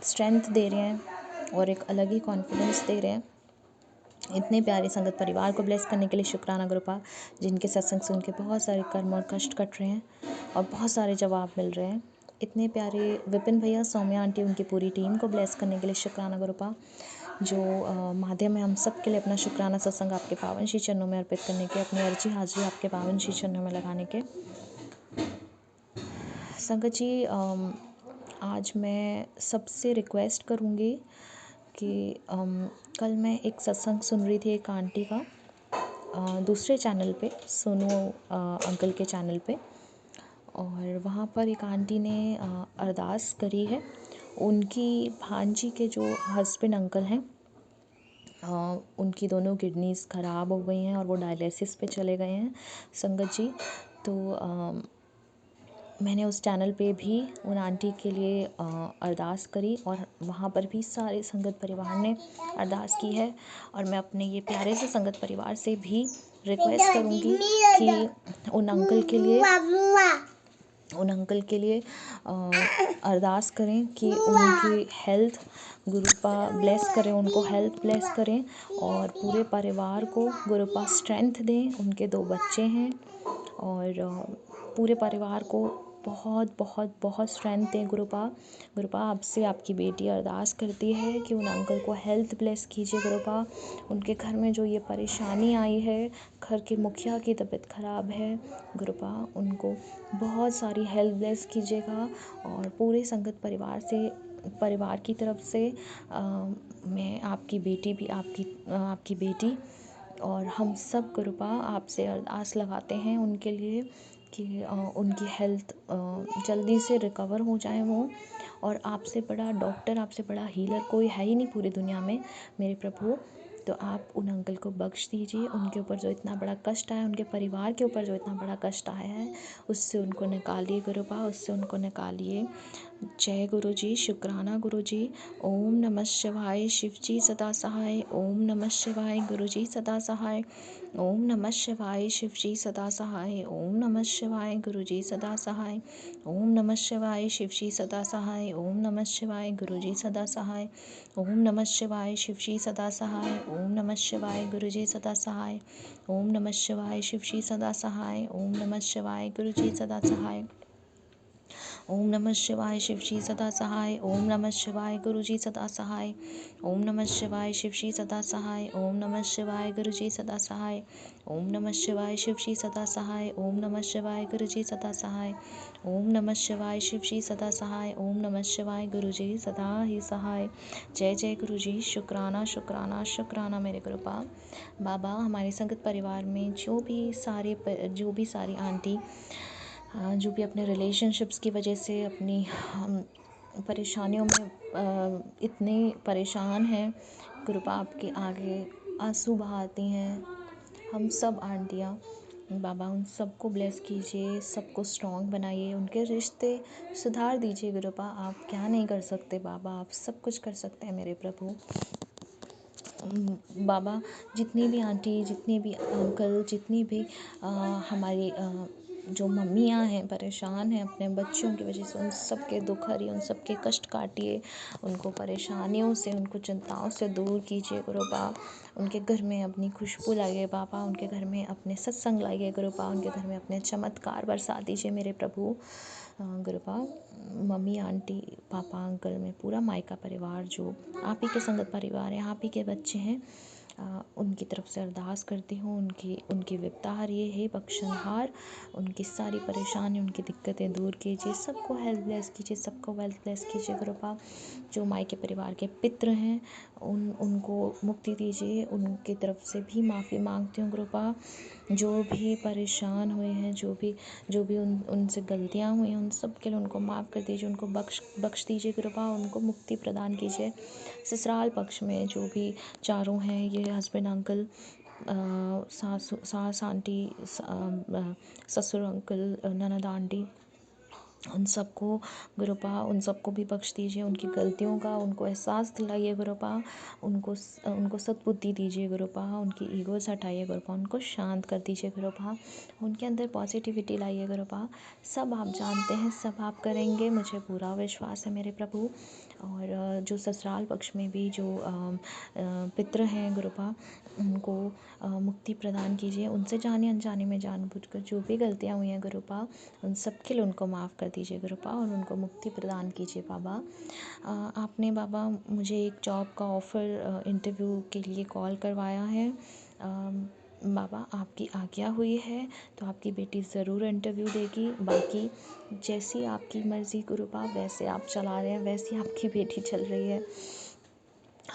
स्ट्रेंथ दे रहे हैं और एक अलग ही कॉन्फिडेंस दे रहे हैं। इतने प्यारे संगत परिवार को ब्लेस करने के लिए शुक्राना कृपा, जिनके सत्संग सुन के बहुत सारे कर्म और कष्ट कट रहे हैं और बहुत सारे जवाब मिल रहे हैं। इतने प्यारे विपिन भैया, सौम्या आंटी, उनकी पूरी टीम को ब्लेस करने के लिए शुक्राना कृपा, जो माध्यम है हम सब के लिए अपना शुक्राना सत्संग आपके पावन श्री चरणों में अर्पित करने के, अपनी अर्जी हाजिरी आपके पावन श्री चरणों में लगाने के। संगत जी, आज मैं सबसे रिक्वेस्ट करूँगी कि कल मैं एक सत्संग सुन रही थी एक आंटी का, दूसरे चैनल पे, सोनू अंकल के चैनल पे, और वहाँ पर एक आंटी ने अरदास करी है। उनकी भांजी के जो हस्बैंड अंकल हैं, उनकी दोनों किडनीज़ ख़राब हो गई हैं और वो डायलिसिस पे चले गए हैं संगत जी। तो मैंने उस चैनल पे भी उन आंटी के लिए अरदास करी और वहाँ पर भी सारे संगत परिवार ने अरदास की है। और मैं अपने ये प्यारे से संगत परिवार से भी रिक्वेस्ट करूँगी कि उन अंकल के लिए अरदास करें कि उनकी हेल्थ गुरुपा ब्लेस करें, उनको हेल्थ ब्लेस करें और पूरे परिवार को गुरुपा स्ट्रेंथ दें। उनके 2 बच्चे हैं और पूरे परिवार को बहुत बहुत बहुत स्ट्रेंथ दें गुरुपा। गुरुपा, आपसे आपकी बेटी अरदास करती है कि उन अंकल को हेल्थ ब्लेस कीजिए गुरुपा। उनके घर में जो ये परेशानी आई है, घर के मुखिया की तबीयत ख़राब है गुरुपा, उनको बहुत सारी हेल्थ ब्लेस कीजिएगा। और पूरे संगत परिवार की तरफ से मैं आपकी बेटी भी आपकी बेटी और हम सब गुरुपा आपसे अरदास लगाते हैं उनके लिए कि उनकी हेल्थ जल्दी से रिकवर हो जाए वो। और आपसे बड़ा डॉक्टर, आपसे बड़ा हीलर कोई है ही नहीं पूरी दुनिया में मेरे प्रभु। तो आप उन अंकल को बख्श दीजिए। उनके ऊपर जो इतना बड़ा कष्ट आया, उनके परिवार के ऊपर जो इतना बड़ा कष्ट आया है, उससे उनको निकालिए गुरुपा, उससे उनको निकालिए। जय गुरु जी, शुक्राना गुरु जी। ओम नमः शिवाय, शिव जी सदा सहाय। ओम नमः शिवाय, गुरु जी सदा सहाय। ओम नमः शिवाय, शिव जी सदा सहाय। ओम नमः शिवाय, गुरु जी सदा सहाय। ओम नमः शिवाय, शिव जी सदा सहाय। ओम नमः शिवाय, गुरु जी सदा सहाय। ओम नमः शिवाय, शिव जी सदा सहाय। ओम नमः शिवाय, गुरु जी सदा सहाय। ओम नमः शिवाय, शिव जी सदा सहाय। ओम नमः शिवाय, गुरु जी सदा सहाय। ओम नमः शिवाय, शिव जी सदा सहाय। ओम नमः शिवाय, गुरु जी सदा सहाय। ओम नमः शिवाय, शिव जी सदा सहाय। ओम नमः शिवाय, गुरु जी सदा सहाय। ओम नमः शिवाय, शिव जी सदा सहाय। ओम नमः शिवाय, गुरु जी सदा सहाय। ओम नमः शिवाय, शिव जी सदा सहाय। ओम नमः शिवाय, गुरु जी सदा ही सहाय। जय जय गुरु जी, शुक्राना शुक्राना शुक्राना मेरे कृपा बाबा। हमारे संगत परिवार में जो भी सारी आंटी जो भी अपने रिलेशनशिप्स की वजह से अपनी परेशानियों में इतने परेशान हैं, कृपा आपके आगे आंसू बहाती हैं हम सब आंटियाँ। बाबा उन सबको ब्लेस कीजिए, सबको स्ट्रॉन्ग बनाइए, उनके रिश्ते सुधार दीजिए गुरुपा। आप क्या नहीं कर सकते बाबा, आप सब कुछ कर सकते हैं मेरे प्रभु। बाबा, जितनी भी आंटी, जितने भी अंकल, जितनी भी हमारी जो मम्मियाँ हैं परेशान हैं अपने बच्चों की वजह से, उन सब के दुख हरिए, उन सब के कष्ट काटिए, उनको परेशानियों से, उनको चिंताओं से दूर कीजिए गुरुपा। उनके घर में अपनी खुशबू लाइए बाबा, उनके घर में अपने सत्संग लाइए गुरुपा, उनके घर में अपने चमत्कार बरसा दीजिए मेरे प्रभु गुरुपा। मम्मी, आंटी, पापा, अंकल में पूरा मायका परिवार जो आप ही के संगत परिवार है, आप ही के बच्चे हैं, उनकी तरफ से अरदास करती हूँ। उनकी विपदा हरिए हे बख्शनहार, उनकी सारी परेशानी, उनकी दिक्कतें दूर कीजिए, सबको हेल्थ ब्लेस कीजिए, सबको वेल्थ ब्लेस कीजिए गुरुपा। जो मायके परिवार के पितृ हैं उनको मुक्ति दीजिए। उनकी तरफ से भी माफ़ी मांगती हूँ कृपा। जो भी परेशान हुए हैं, जो भी उनसे गलतियाँ हुई हैं, उन सब के लिए उनको माफ़ कर दीजिए, उनको बख्श दीजिए कृपा, उनको मुक्ति प्रदान कीजिए। ससुराल पक्ष में जो भी चारों हैं, ये हस्बैंड अंकल, सास आंटी, ससुर अंकल, ननद आंटी, उन सबको गुरुपा, उन सबको भी बख्श दीजिए। उनकी गलतियों का उनको एहसास दिलाइए गुरुपा। उनको सद्बुद्धि दीजिए गुरुपा। उनकी ईगोज़ हटाइए गुरुपा। उनको शांत कर दीजिए गुरुपा। उनके अंदर पॉजिटिविटी लाइए गुरुपा। सब आप जानते हैं, सब आप करेंगे, मुझे पूरा विश्वास है मेरे प्रभु। और जो ससुराल पक्ष में भी जो पितृ हैं गुरुपा, उनको मुक्ति प्रदान कीजिए। उनसे जाने अनजाने में जानबूझकर जो भी गलतियाँ हुई हैं गुरुपा, उन सब के लिए उनको माफ़ कर दीजिए गुरुपा, और उनको मुक्ति प्रदान कीजिए बाबा। आपने बाबा मुझे एक जॉब का ऑफ़र इंटरव्यू के लिए कॉल करवाया है। बाबा आपकी आज्ञा हुई है तो आपकी बेटी ज़रूर इंटरव्यू देगी। बाकी जैसी आपकी मर्ज़ी गुरुपा, वैसे आप चला रहे हैं, वैसी आपकी बेटी चल रही है।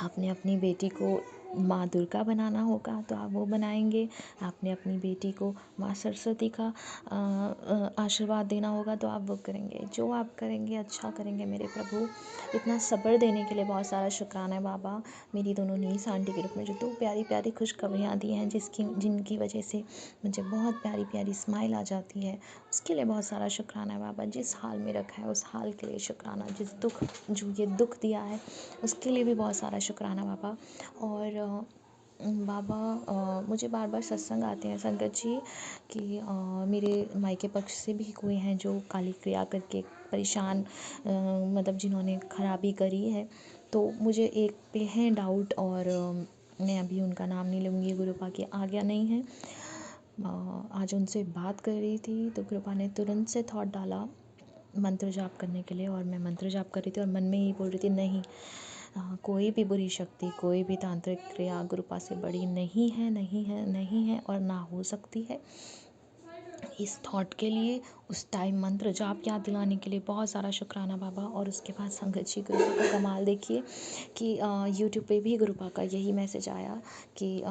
आपने अपनी बेटी को माँ दुर्गा बनाना होगा तो आप वो बनाएंगे। आपने अपनी बेटी को माँ सरस्वती का आशीर्वाद देना होगा तो आप वो करेंगे। जो आप करेंगे अच्छा करेंगे मेरे प्रभु। इतना सब्र देने के लिए बहुत सारा शुक्राना है बाबा। मेरी दोनों नीस आंटी के रूप में जो 2 प्यारी प्यारी खुशखबरियाँ दी हैं, जिनकी वजह से मुझे बहुत प्यारी प्यारी स्माइल आ जाती है, उसके लिए बहुत सारा शुक्राना है बाबा। जिस हाल में रखा है उस हाल के लिए शुक्राना। जो ये दुख दिया है उसके लिए भी बहुत सारा शुक्राना बाबा। और बाबा मुझे बार बार सत्संग आते हैं संगत जी कि मेरे मायके पक्ष से भी कोई हैं जो काली क्रिया करके परेशान, मतलब जिन्होंने खराबी करी है। तो मुझे एक पे है डाउट, और मैं अभी उनका नाम नहीं लूँगी, गुरुपा की आज्ञा नहीं है। आज उनसे बात कर रही थी तो कृपा ने तुरंत से थॉट डाला मंत्र जाप करने के लिए, और मैं मंत्र जाप कर रही थी और मन में ही बोल रही थी नहीं, कोई भी बुरी शक्ति, कोई भी तांत्रिक क्रिया गुरुपा से बड़ी नहीं है, नहीं है, नहीं है, और ना हो सकती है। इस थॉट के लिए, उस टाइम मंत्र जाप याद दिलाने के लिए बहुत सारा शुक्राना बाबा। और उसके बाद संगत जी गुरुपा का कमाल देखिए कि यूट्यूब पे भी गुरुपा का यही मैसेज आया कि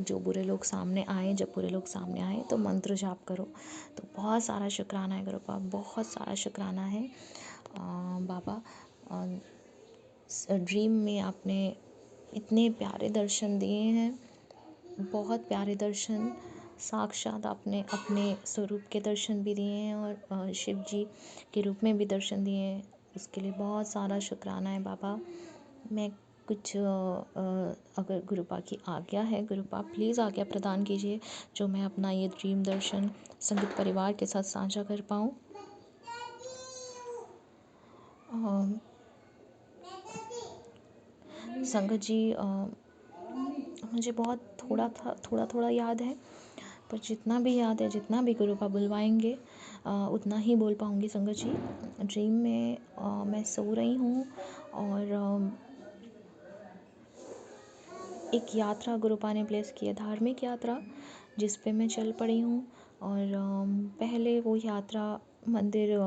जो बुरे लोग सामने आए, जब बुरे लोग सामने आए तो मंत्र जाप करो। तो बहुत सारा शुक्राना है गुरुपा, बहुत सारा शुक्राना है बाबा। ड्रीम में आपने इतने प्यारे दर्शन दिए हैं, बहुत प्यारे दर्शन। साक्षात आपने अपने स्वरूप के दर्शन भी दिए हैं और शिव जी के रूप में भी दर्शन दिए हैं। उसके लिए बहुत सारा शुक्राना है बाबा। मैं कुछ अगर गुरुपा की आज्ञा है, गुरुपा प्लीज़ आज्ञा प्रदान कीजिए जो मैं अपना ये ड्रीम दर्शन संगीत परिवार के साथ साझा कर पाऊँ। संगत जी मुझे बहुत थोड़ा थोड़ा याद है, पर जितना भी याद है, जितना भी गुरुपा बुलवाएंगे उतना ही बोल पाऊँगी संगत जी। ड्रीम में मैं सो रही हूँ और एक यात्रा गुरुपा ने प्लेस की है, धार्मिक यात्रा जिस पे मैं चल पड़ी हूँ। और पहले वो यात्रा मंदिर,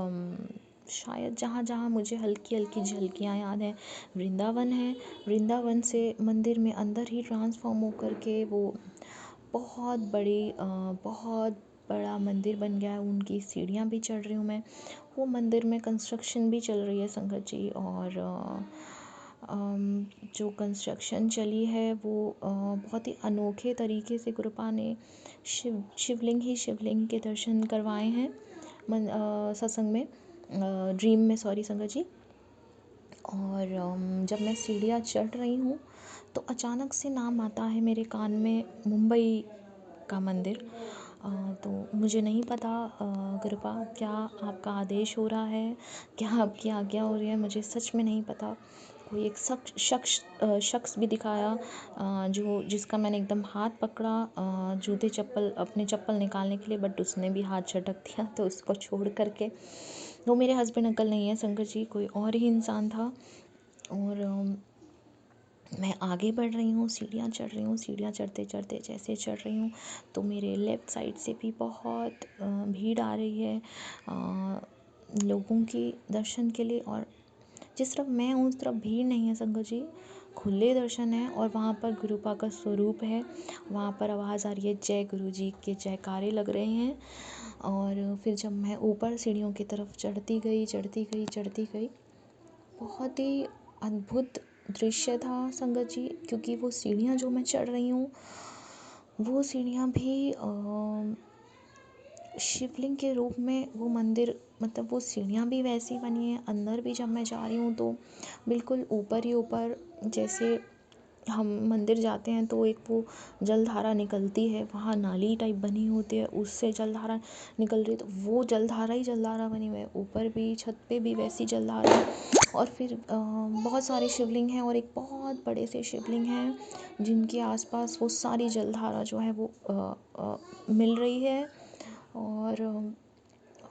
शायद जहाँ जहाँ मुझे हल्की हल्की झलकियाँ याद हैं, वृंदावन है। वृंदावन से मंदिर में अंदर ही ट्रांसफॉर्म होकर के वो बहुत बहुत बड़ा मंदिर बन गया है। उनकी सीढ़ियाँ भी चढ़ रही हूँ मैं। वो मंदिर में कंस्ट्रक्शन भी चल रही है संगत जी। और जो कंस्ट्रक्शन चली है वो बहुत ही अनोखे तरीके से गुरुपा ने शिवलिंग के दर्शन करवाए हैं सत्संग में, ड्रीम में, सॉरी संगत जी। और जब मैं सीढ़ियाँ चढ़ रही हूँ तो अचानक से नाम आता है मेरे कान में, मुंबई का मंदिर। तो मुझे नहीं पता कृपा क्या आपका आदेश हो रहा है, क्या आपकी आज्ञा हो रही है, मुझे सच में नहीं पता। कोई एक शख्स भी दिखाया जिसका मैंने एकदम हाथ पकड़ा जूते चप्पल, अपने चप्पल निकालने के लिए, बट उसने भी हाथ झटक दिया। तो उसको छोड़ करके, वो मेरे हस्बैंड अंकल नहीं है संगत जी, कोई और ही इंसान था। और मैं आगे बढ़ रही हूँ, सीढ़ियाँ चढ़ रही हूँ, सीढ़ियाँ चढ़ते चढ़ते जैसे चढ़ रही हूँ तो मेरे लेफ़्ट साइड से भी बहुत भीड़ आ रही है लोगों की दर्शन के लिए। और जिस तरफ मैं हूँ उस तरफ भीड़ नहीं है संगत जी, खुले दर्शन हैं और वहाँ पर गुरुपा का स्वरूप है। वहाँ पर आवाज़ आ रही है जय गुरु जी के जयकारे लग रहे हैं। और फिर जब मैं ऊपर सीढ़ियों की तरफ चढ़ती गई, बहुत ही अद्भुत दृश्य था संगत जी, क्योंकि वो सीढ़ियाँ जो मैं चढ़ रही हूँ वो सीढ़ियाँ भी शिवलिंग के रूप में, वो मंदिर मतलब वो सीढ़ियाँ भी वैसी बनी हैं। अंदर भी जब मैं जा रही हूँ तो बिल्कुल ऊपर ही ऊपर, जैसे हम मंदिर जाते हैं तो एक वो जलधारा निकलती है, वहाँ नाली टाइप बनी होती है, उससे जलधारा निकल रही है, तो वो जलधारा ही जलधारा बनी हुई है। ऊपर भी छत पे भी वैसी जलधारा है। और फिर बहुत सारे शिवलिंग हैं और एक बहुत बड़े से शिवलिंग हैं जिनके आसपास वो सारी जलधारा जो है वो मिल रही है। और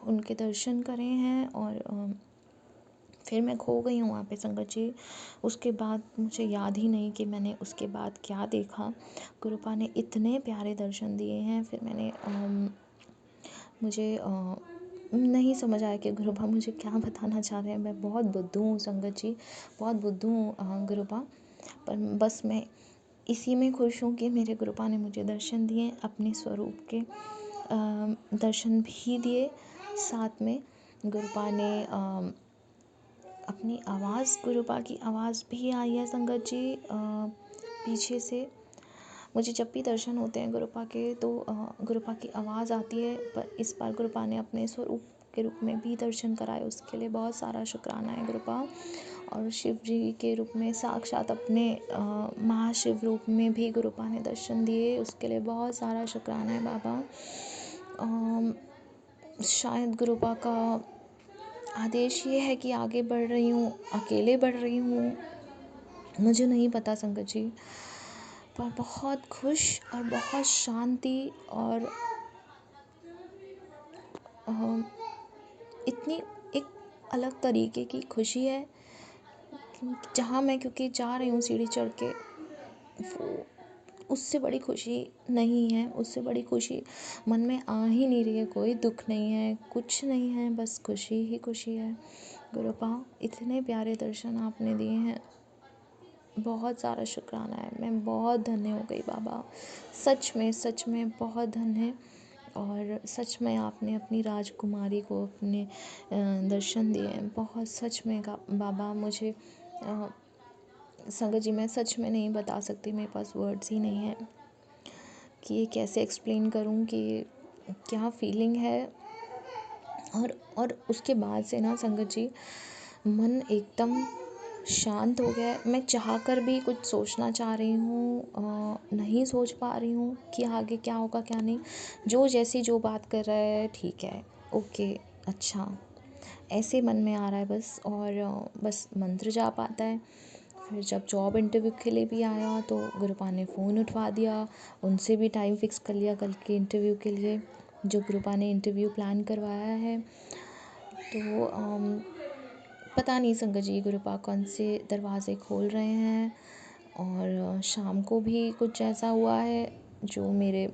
उनके दर्शन करे हैं और फिर मैं खो गई हूँ वहाँ पे संगत जी। उसके बाद मुझे याद ही नहीं कि मैंने उसके बाद क्या देखा। गुरुपा ने इतने प्यारे दर्शन दिए हैं। फिर मैंने मुझे नहीं समझ आया कि गुरुपा मुझे क्या बताना चाह रहे हैं। मैं बहुत बुद्धू हूँ संगत जी, बहुत बुद्धू हूँ गुरुपा। पर बस मैं इसी में खुश हूँ कि मेरे गुरुपा ने मुझे दर्शन दिए, अपने स्वरूप के दर्शन भी दिए। साथ में गुरुपा ने अपनी आवाज़, गुरुपा की आवाज़ भी आई है संगत जी पीछे से। मुझे जब भी दर्शन होते हैं गुरुपा के तो गुरुपा की आवाज़ आती है, पर इस बार गुरुपा ने अपने स्वरूप के रूप में भी दर्शन कराए, उसके लिए बहुत सारा शुक्राना है गुरुपा। और शिव जी के रूप में साक्षात अपने महाशिव रूप में भी गुरुपा ने दर्शन दिए, उसके लिए बहुत सारा शुक्राना है बाबा। शायद गुरुपा का आदेश ये है कि आगे बढ़ रही हूँ, अकेले बढ़ रही हूँ, मुझे नहीं पता संगत जी। पर बहुत खुश और बहुत शांति और इतनी एक अलग तरीके की खुशी है जहाँ मैं क्योंकि जा रही हूँ सीढ़ी चढ़ के, वो उससे बड़ी खुशी नहीं है, उससे बड़ी खुशी मन में आ ही नहीं रही है। कोई दुख नहीं है, कुछ नहीं है, बस खुशी ही खुशी है। गुरुपा इतने प्यारे दर्शन आपने दिए हैं, बहुत सारा शुक्राना है। मैं बहुत धन्य हो गई बाबा, सच में बहुत धन्य है। और सच में आपने अपनी राजकुमारी को अपने दर्शन दिए हैं, बहुत सच में बाबा। मुझे संगत जी मैं सच में नहीं बता सकती, मेरे पास वर्ड्स ही नहीं है कि ये कैसे एक्सप्लेन करूं कि क्या फीलिंग है। और उसके बाद से ना संगत जी मन एकदम शांत हो गया है। मैं चाह कर भी कुछ सोचना चाह रही हूँ, नहीं सोच पा रही हूँ कि आगे क्या होगा क्या नहीं। जो जैसी जो बात कर रहा है ठीक है, ओके, अच्छा, ऐसे मन में आ रहा है बस। और बस मंत्र जाप आता है। फिर जब जॉब इंटरव्यू के लिए भी आया तो गुरुपा ने फ़ोन उठवा दिया, उनसे भी टाइम फिक्स कर लिया कल के इंटरव्यू के लिए, जो गुरुपा ने इंटरव्यू प्लान करवाया है। तो पता नहीं संगत जी गुरुपा कौन से दरवाज़े खोल रहे हैं। और शाम को भी कुछ ऐसा हुआ है जो मेरे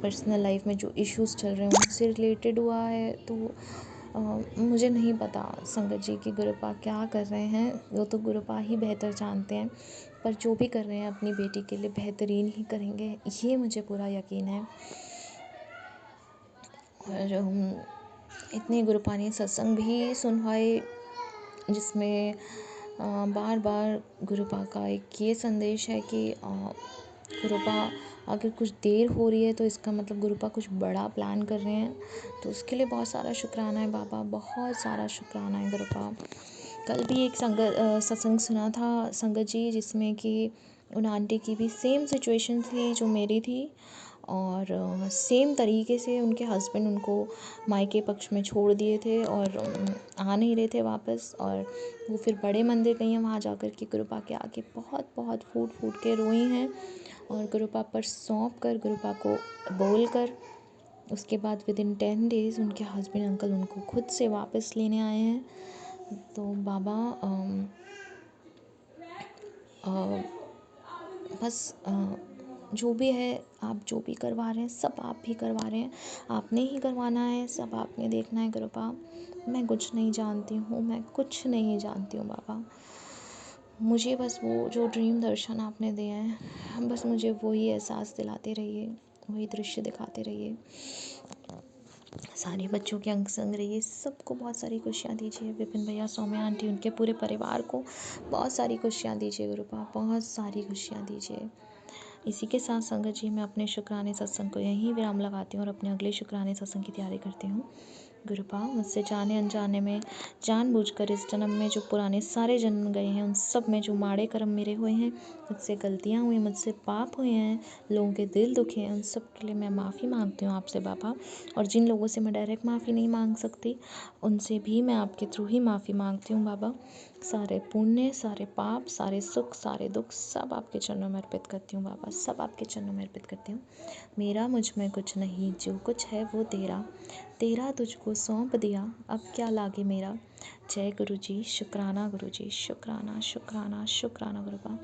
पर्सनल लाइफ में जो इश्यूज़ चल रहे हैं उनसे रिलेटेड हुआ है। तो मुझे नहीं पता संगत जी कि गुरुपा क्या कर रहे हैं, वो तो गुरुपा ही बेहतर जानते हैं। पर जो भी कर रहे हैं अपनी बेटी के लिए बेहतरीन ही करेंगे, ये मुझे पूरा यकीन है। और इतने गुरुपा ने सत्संग भी सुनवाए जिसमें बार बार गुरुपा का एक ये संदेश है कि गुरुपा अगर कुछ देर हो रही है तो इसका मतलब गुरुपा कुछ बड़ा प्लान कर रहे हैं। तो उसके लिए बहुत सारा शुक्राना है बाबा, बहुत सारा शुक्राना है गुरुपा। कल भी एक सत्संग सुना था संगत जी, जिसमें कि उन आंटी की भी सेम सिचुएशन थी जो मेरी थी। और सेम तरीके से उनके हस्बैंड उनको मायके पक्ष में छोड़ दिए थे और आ नहीं रहे थे वापस। और वो फिर बड़े मंदिर गई हैं, वहाँ जाकर के गुरुपा के आगे बहुत बहुत फूट फूट के रोई हैं। और गुरुपा पर सौंप कर, गुरुपा को बोल कर, उसके बाद विदिन 10 डेज़ उनके हस्बैंड अंकल उनको खुद से वापस लेने आए हैं। तो बाबा बस जो भी है, आप जो भी करवा रहे हैं सब आप ही करवा रहे हैं, आपने ही करवाना है, सब आपने देखना है गुरुपा। मैं कुछ नहीं जानती हूँ, मैं कुछ नहीं जानती हूँ बाबा। मुझे बस वो जो ड्रीम दर्शन आपने दिए हैं, बस मुझे वही एहसास दिलाते रहिए, वही दृश्य दिखाते रहिए। सारे बच्चों के अंग संग रहिए, सबको बहुत सारी खुशियाँ दीजिए। विपिन भैया, सौम्या आंटी, उनके पूरे परिवार को बहुत सारी खुशियाँ दीजिए गुरुपा, बहुत सारी खुशियाँ दीजिए। इसी के साथ संगत जी, मैं अपने शुक्राने सत्संग को यहीं विराम लगाती हूँ और अपने अगले शुक्राने सत्संग की तैयारी करती हूँ। गुरुपा, मुझसे जाने अनजाने में, जानबूझकर इस जन्म में जो पुराने सारे जन्म गए हैं, उन सब में जो माड़े कर्म मेरे हुए हैं, मुझसे गलतियाँ हुई, मुझसे पाप हुए हैं, लोगों के दिल दुखे हैं, उन सब के लिए मैं माफ़ी मांगती हूँ आपसे बाबा। और जिन लोगों से मैं डायरेक्ट माफ़ी नहीं मांग सकती, उनसे भी मैं आपके थ्रू ही माफ़ी मांगती हूँ बाबा। सारे पुण्य, सारे पाप, सारे सुख, सारे दुख सब आपके चरणों में अर्पित करती हूँ बाबा, सब आपके चरणों में अर्पित करती हूँ। मेरा मुझ में कुछ नहीं, जो कुछ है वो तेरा, तेरा तुझको सौंप दिया, अब क्या लागे मेरा। जय गुरु जी, शुक्राना गुरु जी, शुक्राना शुक्राना शुक्राना गुरुपा।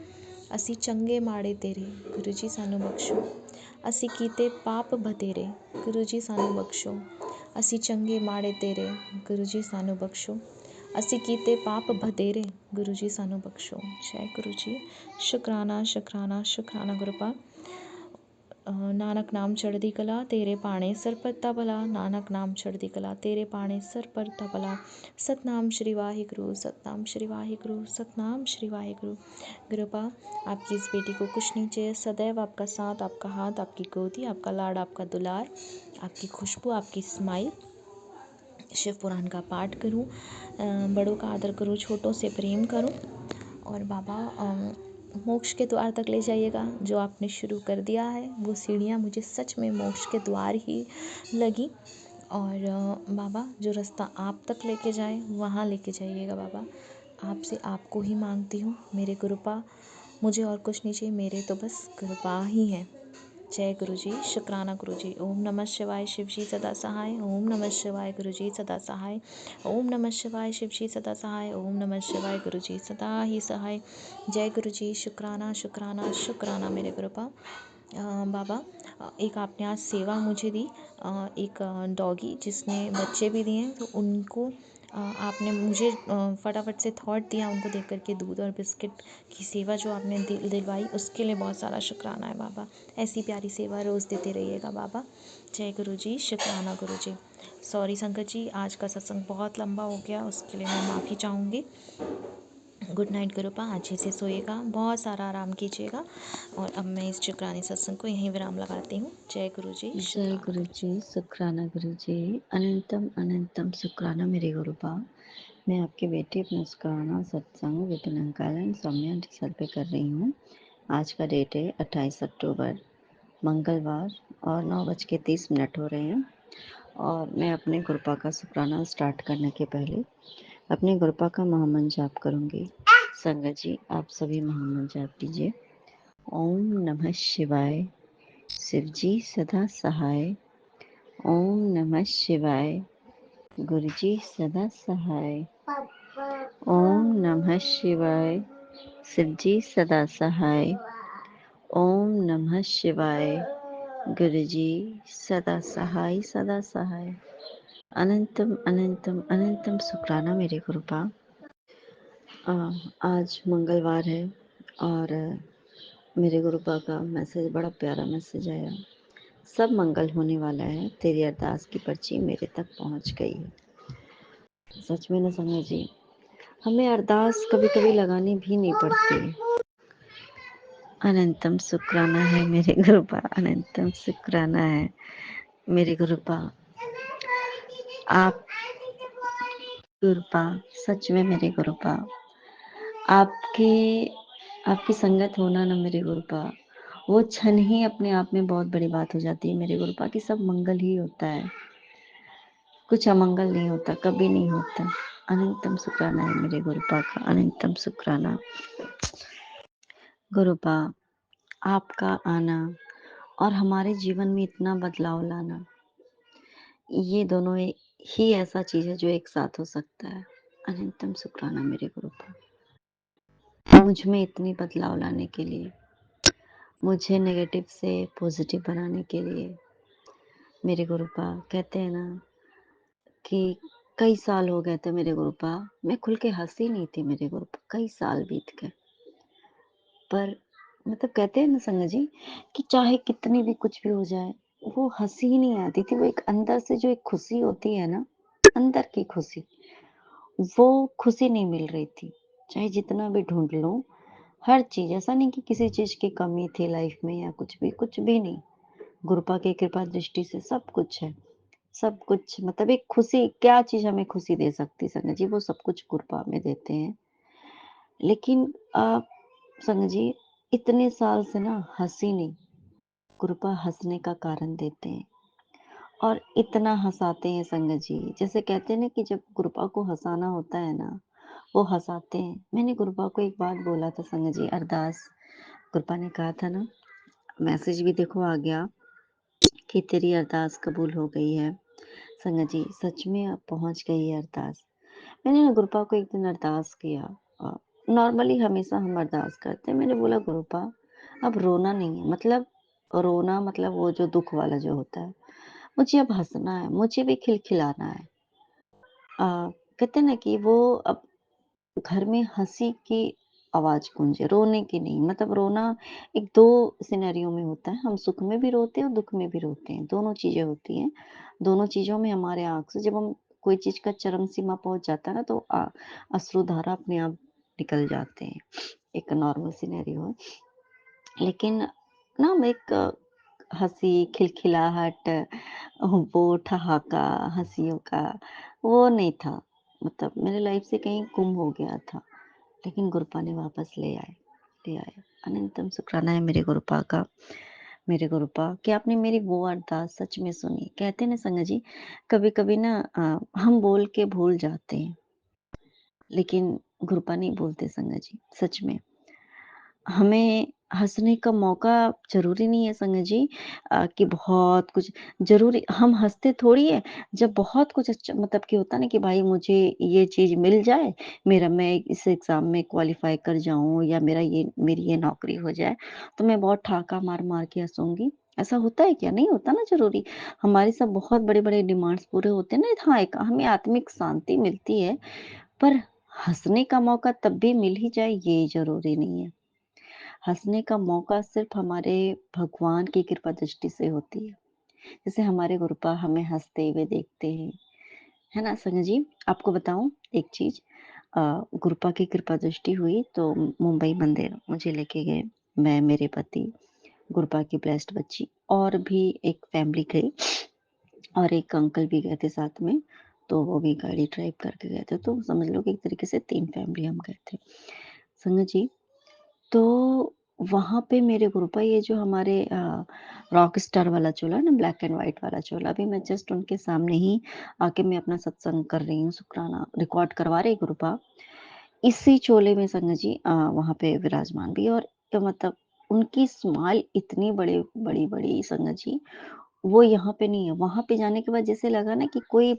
ਅਸੀਂ ਚੰਗੇ ਮਾੜੇ ਤੇਰੇ, ਗੁਰੂ ਜੀ ਸਾਨੂੰ ਬਖਸ਼ੋ। ਅਸੀਂ ਕੀਤੇ ਪਾਪ ਬਤੇਰੇ, ਗੁਰੂ ਜੀ ਸਾਨੂੰ ਬਖਸ਼ੋ। ਅਸੀਂ ਚੰਗੇ ਮਾੜੇ ਤੇਰੇ, ਗੁਰੂ ਜੀ ਸਾਨੂੰ ਬਖਸ਼ੋ। ਅਸੀਂ ਕੀਤੇ ਪਾਪ ਬਤੇਰੇ, ਗੁਰੂ ਜੀ ਸਾਨੂੰ ਬਖਸ਼ੋ। ਜੈ ਗੁਰੂ ਜੀ, ਸ਼ੁਕਰਾਨਾ ਸ਼ੁਕਰਾਨਾ ਸ਼ੁਕਰਾਨਾ ਗੁਰੂਪਾ। ਨਾਨਕ ਨਾਮ ਚੜ੍ਹਦੀ ਕਲਾ, ਤੇਰੇ ਪਾਣੇ ਸਿਰ ਪਰਤਾ ਭਲਾ। ਨਾਨਕ ਨਾਮ ਚੜ੍ਹਦੀ ਕਲਾ, तेरे पाणे सिर परता भला। सतनाम श्री वाहिगुरु, सतनाम श्री वाहिगुरु, सतनाम श्री वाहिगुरु। गुरुपा, आपकी इस बेटी को कुछ नहीं चाहिए, सदैव आपका साथ, आपका हाथ, आपकी गोदी, आपका लाड, आपका दुलार, आपकी खुशबू, आपकी स्माइल। शिव पुराण का पाठ करूं, बड़ों का आदर करूं, छोटों से प्रेम करूं। और बाबा, मोक्ष के द्वार तक ले जाइएगा। जो आपने शुरू कर दिया है वो सीढ़ियाँ मुझे सच में मोक्ष के द्वार ही लगी। और बाबा, जो रास्ता आप तक लेके जाए वहाँ लेके जाइएगा बाबा। आपसे आपको ही मांगती हूँ मेरे गुरुपा, मुझे और कुछ नहीं चाहिए, मेरे तो बस कृपा ही है। जय गुरु जी, शुक्राना गुरु जी। ओम नमः शिवाय, शिव जी सदा सहाय। ओम नमः शिवाय, गुरु जी सदा सहाय। ओम नमः शिवाय, शिव जी सदा सहाय। ओम नमः शिवाय, गुरु जी सदा ही सहाय। जय गुरु जी, शुक्राना शुक्राना शुक्राना मेरे गुरुपा। बाबा, एक आपने आज सेवा मुझे दी, एक डॉगी जिसने बच्चे भी दिए हैं, तो उनको आपने मुझे फटाफट से थॉट दिया, उनको देख करके दूध और बिस्किट की सेवा जो आपने दिलवाई, उसके लिए बहुत सारा शुक्राना है बाबा। ऐसी प्यारी सेवा रोज़ देते रहिएगा बाबा। जय गुरु जी, शुक्राना गुरु जी। सॉरी संगत जी, आज का सत्संग बहुत लंबा हो गया, उसके लिए मैं माफ़ी चाहूँगी। गुड नाइट गुरुपा, अच्छे से सोइएगा, बहुत सारा आराम कीजिएगा। और अब मैं इस शुक्राने सत्संग को यहीं विराम लगाती हूँ। जय गुरु जी, जय शुक्राना गुरु गुरु जी। जी, शुक्राना गुरु जी। अनंतम अनंतम शुक्राना मेरे गुरुपा। मैं आपकी बेटी अपना शुक्राना satsang Vipin uncle and Saumya aunty sir पे कर रही हूँ। आज का डेट है 28 अक्टूबर, मंगलवार, और 9:30 हो रहे हैं। और मैं अपने गुरुपा का शुक्राना स्टार्ट करने के पहले अपने गुरुपा का महामंत्र जाप करूँगी। संगत जी, आप सभी महामंत्र जाप कीजिए। ओम नमः शिवाय, शिव जी सदा सहाय। ओम नमः शिवाय, गुरुजी सदा सहाय। ओम नमः शिवाय, शिवजी सदा सहाय। ओम नमः शिवाय, गुरुजी सदा सहाय, सदा सहाय। अनंतम अनंतम अनंतम शुक्राना मेरे गुरुपा। आज मंगलवार है और मेरे गुरुपा का मैसेज, बड़ा प्यारा मैसेज आया। सब मंगल होने वाला है, तेरी अरदास की पर्ची मेरे तक पहुंच गई है। सच में ना संगत जी, हमें अरदास कभी कभी लगानी भी नहीं पड़ती। अनंतम शुक्राना है मेरे गुरुपा, अनंतम शुक्राना है मेरे गुरुपा। आप गुरुपा, सच में मेरे गुरुपा, आपकी संगत होना ना मेरे गुरुपा, वो क्षण ही अपने आप में बहुत बड़ी बात हो जाती है मेरे गुरुपा, कि सब मंगल ही होता है, कुछ अमंगल नहीं होता, कभी नहीं होता। अनंतम शुक्राना है मेरे गुरुपा का, अनंतम शुक्राना। गुरुपा, आपका आना और हमारे जीवन में इतना बदलाव लाना, ये दोनों ही ऐसा चीज है जो एक साथ हो सकता है। अनंतम शुक्राना मेरे गुरुपा, मुझ में इतनी बदलाव लाने के लिए, मुझे नेगेटिव से पॉजिटिव बनाने के लिए मेरे गुरुपा। कहते हैं ना कि कई साल हो गए थे मेरे गुरुपा, मैं खुल के हंसी नहीं थी मेरे गुरुपा, कई साल बीत गए। पर मतलब कहते हैं ना संगत जी कि चाहे कितनी भी कुछ भी हो जाए, वो हँसी ही नहीं आती थी। वो एक अंदर से जो एक खुशी होती है ना, अंदर की खुशी, वो खुशी नहीं मिल रही थी। चाहे जितना भी ढूँढ लो, हर चीज़ ऐसा नहीं कि किसी चीज़ की कमी थी लाइफ़ में या कुछ भी नहीं। गुरुपा की कृपा दृष्टि से सब कुछ है। सब कुछ मतलब एक खुशी क्या चीज़ हमें खुशी दे सकती है संगत जी, वो सब कुछ कृपा में देते हैं। लेकिन संगत जी इतने साल से ना हँसी नहीं, कृपा हँसने का कारण देते हैं और इतना हँसाते हैं संगत जी। जैसे कहते हैं ना कि जब कृपा को हँसाना होता है ना, वो हँसाते हैं। मैंने कृपा को एक बात बोला था संगत जी अरदास, कृपा ने कहा था ना, मैसेज भी देखो आ गया कि तेरी अरदास कबूल हो गई है। संगत जी सच में अब पहुँच गई है अरदास। मैंने ना गुरुपा को एक दिन अरदास किया। नॉर्मली हमेशा हम अरदास करते हैं। मैंने बोला गुरुपा अब रोना नहीं है, मतलब रोना मतलब वो जो दुख वाला जो होता है, मुझे अब हंसना है, मुझे भी खिलखिलाना है। कहते हैं ना कि वो अब घर में हंसी की आवाज गूंजे, रोने की नहीं। मतलब रोना एक दो सिनेरियो में होता है, हम सुख में भी रोते हैं और दुख में भी रोते हैं, दोनों चीजें होती हैं। दोनों चीजों में हमारे आंख से जब हम कोई चीज का चरम सीमा पहुंच जाता है ना, तो अश्रुधारा अपने आप निकल जाते हैं। एक नॉर्मल सिनेरियो है। लेकिन ना मैं एक हंसी खिलखिलाहट वो ठहाका हंसियों का वो नहीं था। मतलब मेरे लाइफ से कहीं गुम हो गया था। लेकिन गुरुपा ने वापस ले आए। अनंतम शुक्राना है मेरे गुरुपा का। मेरे गुरुपा कि आपने मेरी वो अरदास सच में सुनी। कहते हैं ना संगत जी, कभी-कभी ना हम बोल के भूल जाते हैं, लेकिन गुरुपा नहीं भूलते संगत जी, सच में। हमें हँसने का मौका ज़रूरी नहीं है संगत जी कि बहुत कुछ ज़रूरी हम हँसते थोड़ी है जब बहुत कुछ अच्छा मतलब कि होता है ना कि भाई मुझे ये चीज़ मिल जाए, मेरा मैं इस एग्ज़ाम में क्वालीफ़ाई कर जाऊँ या मेरी ये नौकरी हो जाए, तो मैं बहुत ठहाका मार-मार के हँसूँगी। ऐसा होता है क्या? नहीं होता ना ज़रूरी। हमारे सब बहुत बड़े-बड़े डिमांड्स पूरे होते हैं ना, हाँ, एक हमें आत्मिक शांति मिलती है, पर हँसने का मौका तब भी मिल ही जाए ये ज़रूरी नहीं है। हँसने का मौका सिर्फ़ हमारे भगवान की कृपा दृष्टि से होती है। जैसे हमारे गुरुपा हमें हँसते हुए देखते हैं, है ना संगत जी? आपको बताऊँ एक चीज़ गुरुपा की कृपा दृष्टि हुई तो मुंबई मंदिर मुझे लेके गए। मैं, मेरे पति, गुरुपा की ब्लेस्ड बच्ची और भी एक फैमिली गई और एक अंकल भी गए थे साथ में, तो वो भी गाड़ी ड्राइव करके गए थे। तो समझ लो कि एक तरीके से 3 फैमिली हम गए थे। संगत जी तो वहाँ पे मेरे गुरुपा ये जो हमारे रॉक स्टार वाला चोला है ना ब्लैक एंड व्हाइट वाला चोला, अभी मैं जस्ट उनके सामने ही आके मैं अपना सत्संग कर रही हूँ, शुक्राना रिकॉर्ड करवा रहे गुरुपा। इसी चोले में संगत जी वहाँ पे विराजमान भी और तो मतलब उनकी स्माइल इतनी बड़ी-बड़ी संगत जी, वो यहाँ पे नहीं है। वहाँ पे जाने के बाद जैसे लगा ना कि कोई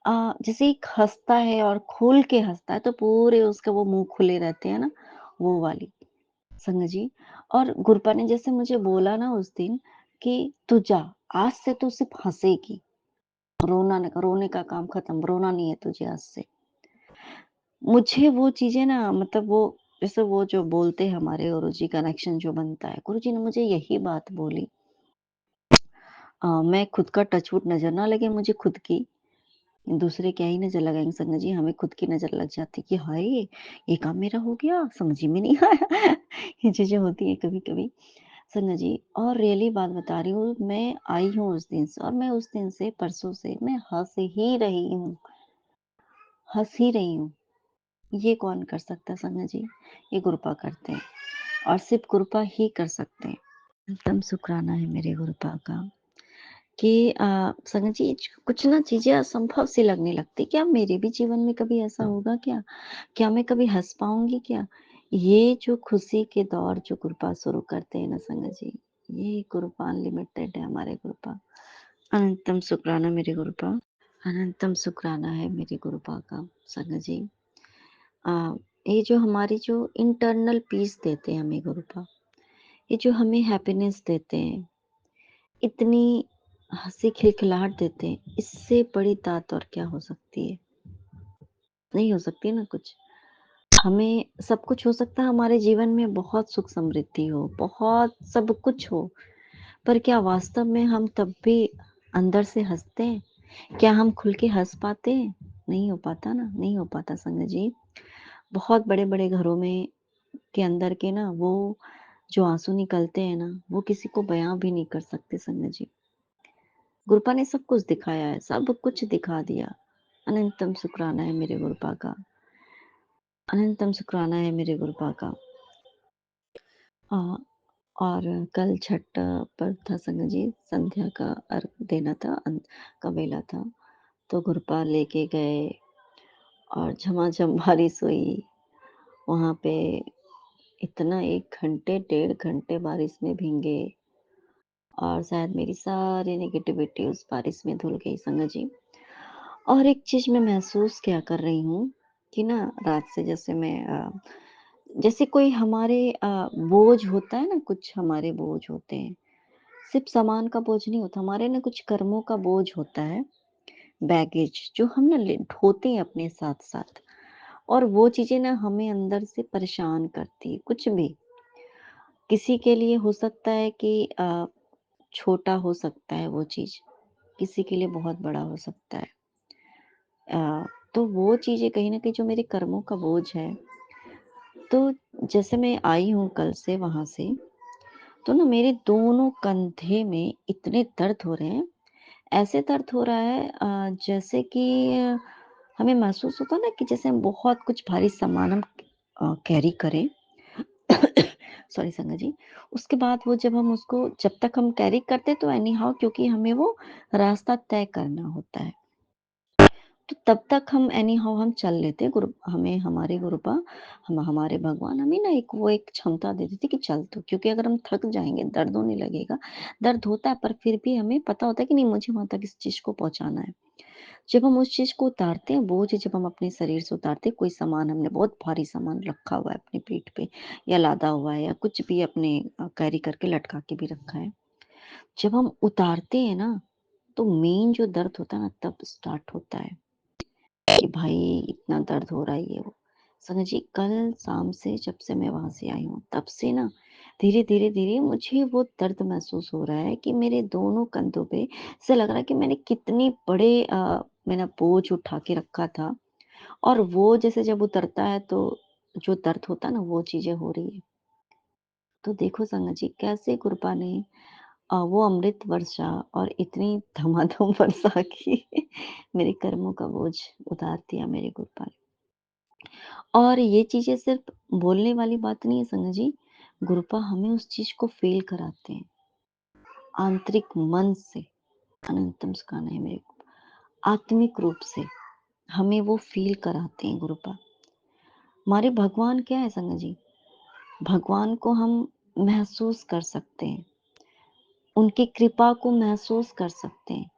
जैसे एक हँसता है और खोल के हँसता है, तो पूरे उसके वो मुँह खुले रहते हैं ना, वो वाली। संगत जी और गुरपा ने जैसे मुझे बोला ना उस दिन कि तू जा, आज से तू सिर्फ हँसेगी, रोने का काम खत्म, रोना नहीं है तुझे आज से। मुझे वो चीज़ें ना मतलब वो जैसे वो जो बोलते हैं हमारे गुरुजी कनेक्शन जो बनता है, गुरुजी ने मुझे यही बात बोली। मैं खुद का टचवुड नज़र ना लगे मुझे खुद की, दूसरे क्या ही नज़र लगाएँगे संगत जी, हमें खुद की नज़र लग जाती है कि हाय! ये काम मेरा हो गया, समझ ही में नहीं आया। ये चीज़ें होती हैं कभी-कभी। संगत जी और रियली बात बता रही हूँ, मैं आई हूँ उस दिन से और मैं उस दिन से परसों से मैं हँस ही रही हूँ। ये कौन कर सकता है संगत जी? ये गुरुपा करते हैं और सिर्फ़ गुरुपा ही कर सकते हैं। एकदम शुकराना है मेरे गुरुपा का कि संगत जी कुछ ना चीज़ें असंभव सी लगने लगती। क्या मेरे भी जीवन में कभी ऐसा होगा क्या? क्या मैं कभी हँस पाऊँगी क्या? ये जो खुशी के दौर जो गुरुपा शुरू करते हैं ना संगत जी, ये गुरुपा अनलिमिटेड है हमारे गुरुपा। अनंतम शुक्राना मेरे गुरुपा। अनंतम शुक्राना है मेरे गुरुपा का संगत जी। अ, ये जो हमारी जो इंटरनल पीस देते हैं हमें गुरुपा, ये जो हमें हैप्पीनेस देते हैं, इतनी हँसी खिलखिलाहट देते हैं, इससे बड़ी दात और क्या हो सकती है? नहीं हो सकती ना कुछ। हमें सब कुछ हो सकता है हमारे जीवन में बहुत सुख समृद्धि हो, बहुत सब कुछ हो, पर क्या वास्तव में हम तब भी अंदर से हँसते हैं? क्या हम खुल के हँस पाते हैं? नहीं हो पाता ना, नहीं हो पाता संगत जी। बहुत बड़े-बड़े घरों में के अंदर के ना वो जो आँसू निकलते हैं ना, वो किसी को बयाँ भी नहीं कर सकते संगत जी। गुरुपा ने सब कुछ दिखाया है, सब कुछ दिखा दिया। अनंतम शुक्राना है मेरे गुरुपा का, अनंतम शुक्राना है मेरे गुरुपा का। अ, और कल छठ पर्व था संगत जी, संध्या का अर्घ देना था, का बेला था, तो गुरुपा लेके गए और झमाझम बारिश हुई। वहाँ पे इतना 1 घंटे, 1.5 घंटे बारिश में भीगे और शायद मेरी सारी नेगेटिविटी उस बारिश में धुल गई संगत जी। और एक चीज़ मैं महसूस क्या कर रही हूँ कि ना रात से जैसे जैसे कोई हमारे बोझ होता है ना, कुछ हमारे बोझ होते हैं। सिर्फ़ सामान का बोझ नहीं होता, हमारे ना कुछ कर्मों का बोझ होता है, बैगेज जो हम ना ढोते हैं अपने साथ-साथ और वो चीज़ें ना हमें अंदर से परेशान करती है, कुछ भी। किसी के लिए हो सकता है कि छोटा हो सकता है वो चीज़, किसी के लिए बहुत बड़ा हो सकता है। तो वो चीज़ें कहीं न कहीं जो मेरे कर्मों का बोझ है, तो जैसे मैं आई हूँ कल से वहाँ से, तो ना मेरे दोनों कंधे में इतने दर्द हो रहे हैं, ऐसे दर्द हो रहा है जैसे कि हमें महसूस होता है ना कि जैसे हम बहुत कुछ भारी सामान हम कैरी करें। सॉरी संगत जी। उसके बाद वो जब तक हम कैरी करते तो एनी हाउ क्योंकि हमें वो रास्ता तय करना होता है। तो तब तक हम एनी हाउ हम चल लेते गुरु हमें हमारे गुरुपा हमारे भगवान हमें ना एक क्षमता दे देते कि चल तू क्योंकि अगर हम थक जाएँगे, दर्द होने लगेगा। दर्द होता है पर फिर भी हमें पता होता है कि नहीं मुझे वहाँ तक इस चीज़ को पहुँचाना है। जब हम उस चीज़ को उतारते हैं, बोझ जब हम अपने शरीर से उतारते हैं, कोई सामान हमने बहुत भारी सामान रखा हुआ है अपनी पीठ पे या लादा हुआ है या कुछ भी अपने कैरी करके लटका के भी रखा है। जब हम उतारते हैं ना, तो मेन जो दर्द होता है ना तब स्टार्ट होता है कि भाई इतना दर्द हो रहा है ये वो। समझ जी कल शाम से जब से मैं वहाँ से आई हूँ, तब से ना धीरे-धीरे मुझे वो दर्द महसूस हो रहा है कि मेरे दोनों कंधों पे ऐसा लग रहा है कि मैंने कितने बड़े मैंने बोझ उठा के रखा था और वो जैसे जब उतरता है तो जो दर्द होता है ना वो चीज़ें हो रही है। तो देखो संगत जी कैसे कृपा ने वो अमृत वर्षा और इतनी धमाधम वर्षा की मेरे कर्मों का बोझ उतार दिया मेरे कृपा ने। और ये चीज़ें सिर्फ़ बोलने वाली बात नहीं है संगत जी, गुरुपा हमें उस चीज़ को फ़ील कराते हैं, आंतरिक मन से, अनंतम सुखाना है मेरे को, आत्मिक रूप से हमें वो फ़ील कराते हैं गुरुपा। हमारे भगवान क्या है संगत जी? भगवान को हम महसूस कर सकते हैं, उनकी कृपा को महसूस कर सकते हैं।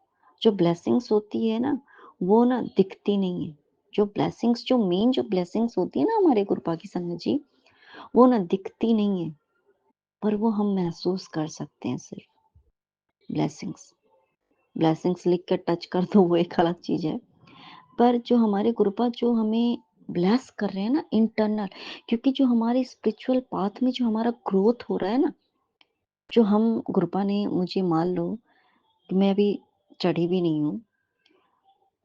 जो ब्लेसिंग्स होती है ना, वो ना दिखती नहीं है। जो ब्लेसिंग्स होती है ना हमारे कृपा की संगत जी, वो ना दिखती नहीं है। पर वो हम महसूस कर सकते हैं सिर्फ ब्लेसिंग्स। ब्लेसिंग्स लिख के टच कर दो वो एक अलग चीज़ है। पर जो हमारे गुरुपा जो हमें ब्लेस कर रहे हैं ना इंटरनल क्योंकि जो हमारे स्पिरिचुअल पाथ में जो हमारा ग्रोथ हो रहा है ना, जो हम गुरुपा ने मुझे मान लो कि मैं अभी चढ़ी भी नहीं हूँ,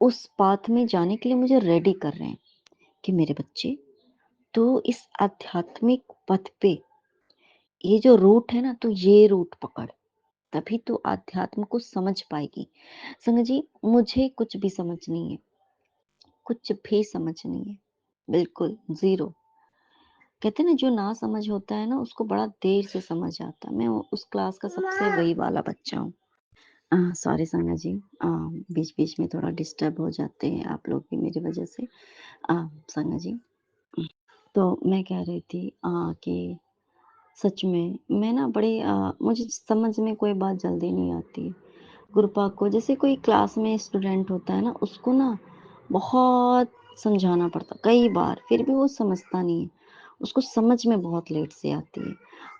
उस पाथ में जाने के लिए मुझे रेडी कर रहे हैं कि मेरे बच्चे तो इस आध्यात्मिक पथ पे ये जो रूट है ना, तो ये रूट पकड़। तभी तो अध्यात्म को समझ पाएगी। संगत जी, मुझे कुछ भी समझ नहीं है, कुछ भी समझ नहीं है, बिल्कुल ज़ीरो। कहते हैं ना जो ना समझ होता है ना उसको बड़ा देर से समझ आता है। मैं उस क्लास का सबसे वही वाला बच्चा हूँ। सॉरी संगत जी बीच-बीच में थोड़ा डिस्टर्ब हो जाते हैं आप लोग भी मेरी वज़ह से। संगत जी तो मैं कह रही थी कि सच में मैं ना मुझे समझ में कोई बात जल्दी नहीं आती है। गुरुपा को जैसे कोई क्लास में स्टूडेंट होता है ना उसको ना बहुत समझाना पड़ता कई बार फिर भी वो समझता नहीं है उसको समझ में बहुत लेट से आती है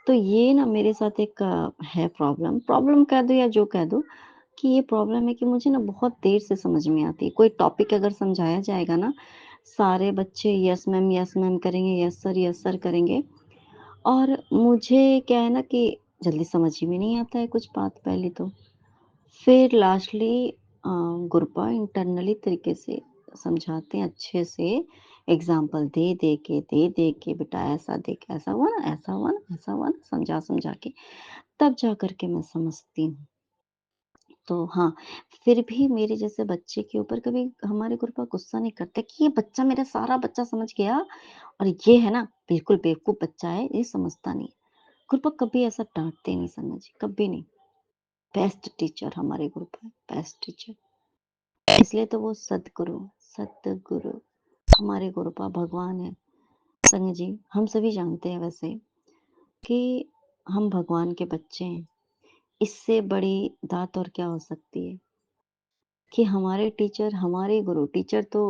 तो ये ना मेरे साथ एक है प्रॉब्लम प्रॉब्लम कह दो या जो कह दो कि ये प्रॉब्लम है कि मुझे ना बहुत देर से समझ में आती है कोई टॉपिक अगर समझाया जाएगा ना सारे बच्चे यस मैम करेंगे, यस सर करेंगे और मुझे क्या है ना कि जल्दी समझ ही में नहीं आता है कुछ बात पहले तो। फिर लास्टली गुरपा इंटरनली तरीके से समझाते हैं अच्छे से, एग्ज़ाम्पल दे के बेटा ऐसा देख, ऐसा हुआ ना, ऐसा हुआ ना, ऐसा हुआ ना, समझा के तब जा कर के मैं समझती हूँ। तो हाँ, फिर भी मेरे जैसे बच्चे के ऊपर कभी हमारे गुरुपा गुस्सा नहीं करते कि ये बच्चा मेरा सारा बच्चा समझ गया और ये है ना बिल्कुल बेवकूफ़ बच्चा है, ये समझता नहीं है। गुरुपा कभी ऐसा डाँटते नहीं संगा जी, कभी नहीं। बेस्ट टीचर हमारे गुरुपा है, बेस्ट टीचर। इसलिए तो वो सद्गुरु हमारे गुरुपा भगवान है। संग जी, हम सभी जानते हैं वैसे कि हम भगवान के बच्चे हैं। इससे बड़ी दात और क्या हो सकती है कि हमारे टीचर हमारे गुरु टीचर तो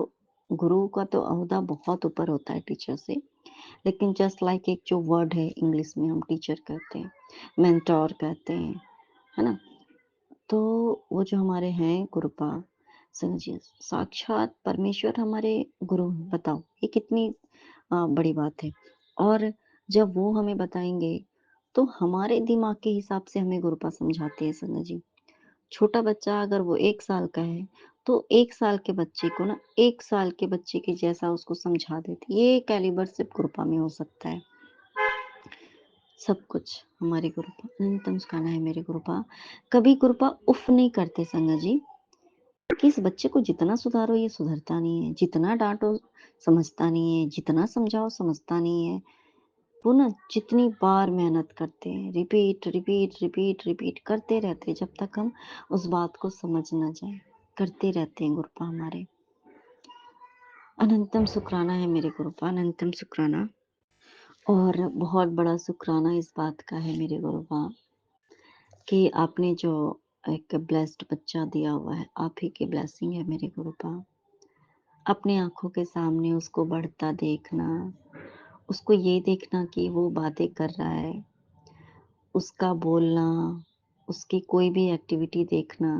गुरु का तो ओहदा बहुत ऊपर होता है टीचर से, लेकिन जस्ट लाइक एक जो वर्ड है इंग्लिश में हम टीचर कहते हैं, मेंटोर कहते हैं, है ना? तो वो जो हमारे हैं गुरुपा समझिए साक्षात परमेश्वर हमारे गुरु हैं, बताओ ये कितनी बड़ी बात है। और जब वो हमें बताएँगे, तो हमारे दिमाग के हिसाब से हमें गुरुपा समझाते हैं संगा जी। छोटा बच्चा अगर वो 1 साल का है, तो 1 साल के बच्चे को ना 1 साल के बच्चे के जैसा उसको समझा देती है। ये कैलिबर सिर्फ़ कृपा में हो सकता है। सब कुछ हमारी कृपा अनंतम सुखाना है मेरी कृपा। कभी कृपा उफ़ नहीं करते संगा जी, कि इस बच्चे को जितना सुधारो ये सुधरता नहीं है, जितना डाँटो समझता नहीं है, जितना समझाओ समझता नहीं है। वो ना जितनी बार मेहनत करते हैं, रिपीट करते रहते हैं जब तक हम उस बात को समझ ना जाएँ। करते रहते हैं गुरुपा हमारे। अनंतम शुक्राना है मेरे गुरुपा, अनंतम शुक्राना। और बहुत बड़ा शुक्राना इस बात का है मेरे गुरुपा कि आपने जो एक ब्लेस्ड बच्चा दिया हुआ है, आप ही की ब्लेसिंग है मेरे गुरुपा। अपनी आँखों के सामने उसको बढ़ता देखना, उसको ये देखना कि वो बातें कर रहा है, उसका बोलना, उसकी कोई भी एक्टिविटी देखना,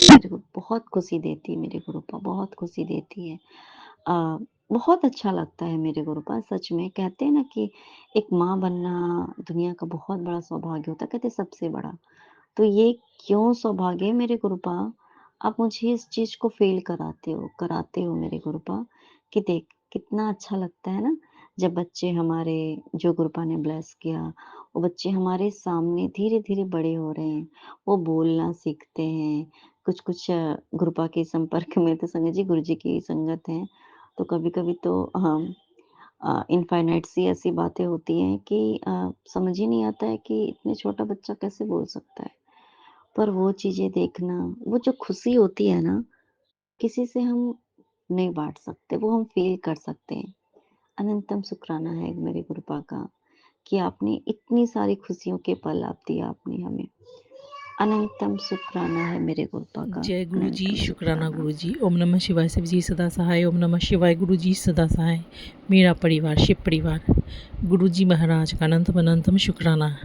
मेरे को बहुत खुशी देती है मेरे गुरुपा, बहुत खुशी देती है। अ, बहुत अच्छा लगता है मेरे गुरुपा सच में। कहते हैं ना कि एक माँ बनना दुनिया का बहुत बड़ा सौभाग्य होता है, कहते हैं सबसे बड़ा। तो ये क्यों सौभाग्य है मेरे गुरुपा? आप मुझे इस चीज़ को फ़ील कराते हो मेरे गुरुपा कि देख कितना अच्छा लगता है ना, जब बच्चे हमारे जो गुरुपा ने ब्लेस किया, वो बच्चे हमारे सामने धीरे-धीरे बड़े हो रहे हैं, वो बोलना सीखते हैं। कुछ-कुछ गुरुपा के संपर्क में तो संगत जी गुरुजी की संगत है, तो कभी-कभी तो हम इनफ़ाइनाइट सी ऐसी बातें होती हैं कि समझ ही नहीं आता है कि इतने छोटा बच्चा कैसे बोल सकता है। पर वो चीज़ें देखना, वो जो खुशी होती है ना, किसी से हम नहीं बाँट सकते, वो हम फ़ील कर सकते हैं। अनंतम शुक्राना है मेरे गुरुपा का कि आपने इतनी सारी खुशियों के पल आप दिए आपने हमें। अनंतम शुक्राना है मेरे गुरुपा का, जय गुरु जी, अनंतम शुक्राना शुक्राना। गुरु जी। ओम नमः शिवाय शिव जी सदा सहाय। ओम नमः शिवाय गुरु जी सदा सहाय। मेरा परिवार शिव परिवार, गुरु जी महाराज का अनंतम अनंतम शुक्राना।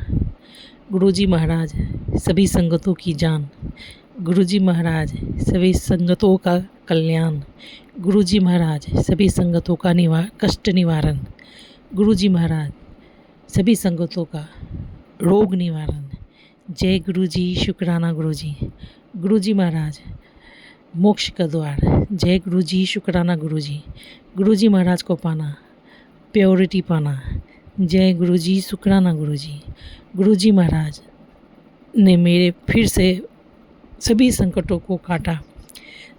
गुरु जी महाराज सभी संगतों की जान, गुरु जी महाराज सभी संगतों का कल्याण, गुरु जी महाराज सभी संगतों का कष्ट निवारण, गुरु जी महाराज सभी संगतों का रोग निवारण। जय गुरु जी, शुक्राना गुरु जी। गुरु जी महाराज मोक्ष का द्वार। जय गुरु जी, शुक्राना गुरु जी। गुरु जी महाराज को पाना, प्योरिटी पाना। जय गुरु जी, शुक्राना गुरु जी। गुरु जी महाराज ने मेरे फिर से सभी संकटों को काटा।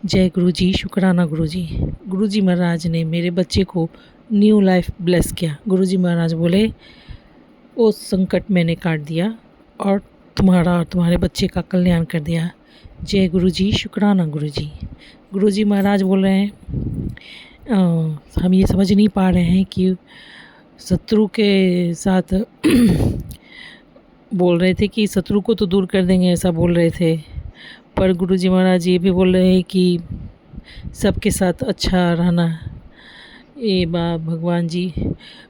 जय गुरु जी, शुक्राना गुरु जी। गुरु जी महाराज ने मेरे बच्चे को न्यू लाइफ ब्लेस किया। गुरु जी महाराज बोले वो संकट मैंने काट दिया और तुम्हारा और तुम्हारे बच्चे का कल्याण कर दिया। जय गुरु जी, शुक्राना गुरु जी। गुरु जी महाराज बोल रहे हैं हम ये समझ नहीं पा रहे हैं कि शत्रु के साथ बोल रहे थे कि शत्रु को तो दूर कर देंगे, ऐसा बोल रहे थे। पर गुरु जी महाराज ये भी बोल रहे हैं कि सबके साथ अच्छा रहना। ये बात भगवान जी,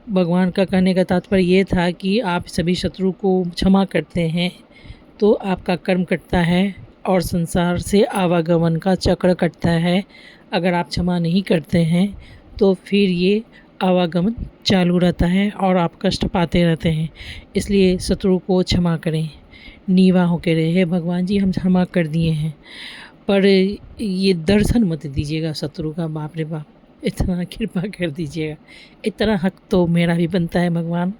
भगवान का कहने का तात्पर्य ये था कि आप सभी शत्रु को क्षमा करते हैं तो आपका कर्म कटता है और संसार से आवागमन का चक्र कटता है। अगर आप क्षमा नहीं करते हैं तो फिर ये आवागमन चालू रहता है और आप कष्ट पाते रहते हैं। इसलिए शत्रु को क्षमा करें, नीवा होकर रहे। हे भगवान जी, हम क्षमा कर दिए हैं, पर ये दर्शन मत दीजिएगा शत्रु का। बाप रे बाप, इतना कृपा कर दीजिएगा। इतना हक तो मेरा भी बनता है भगवान।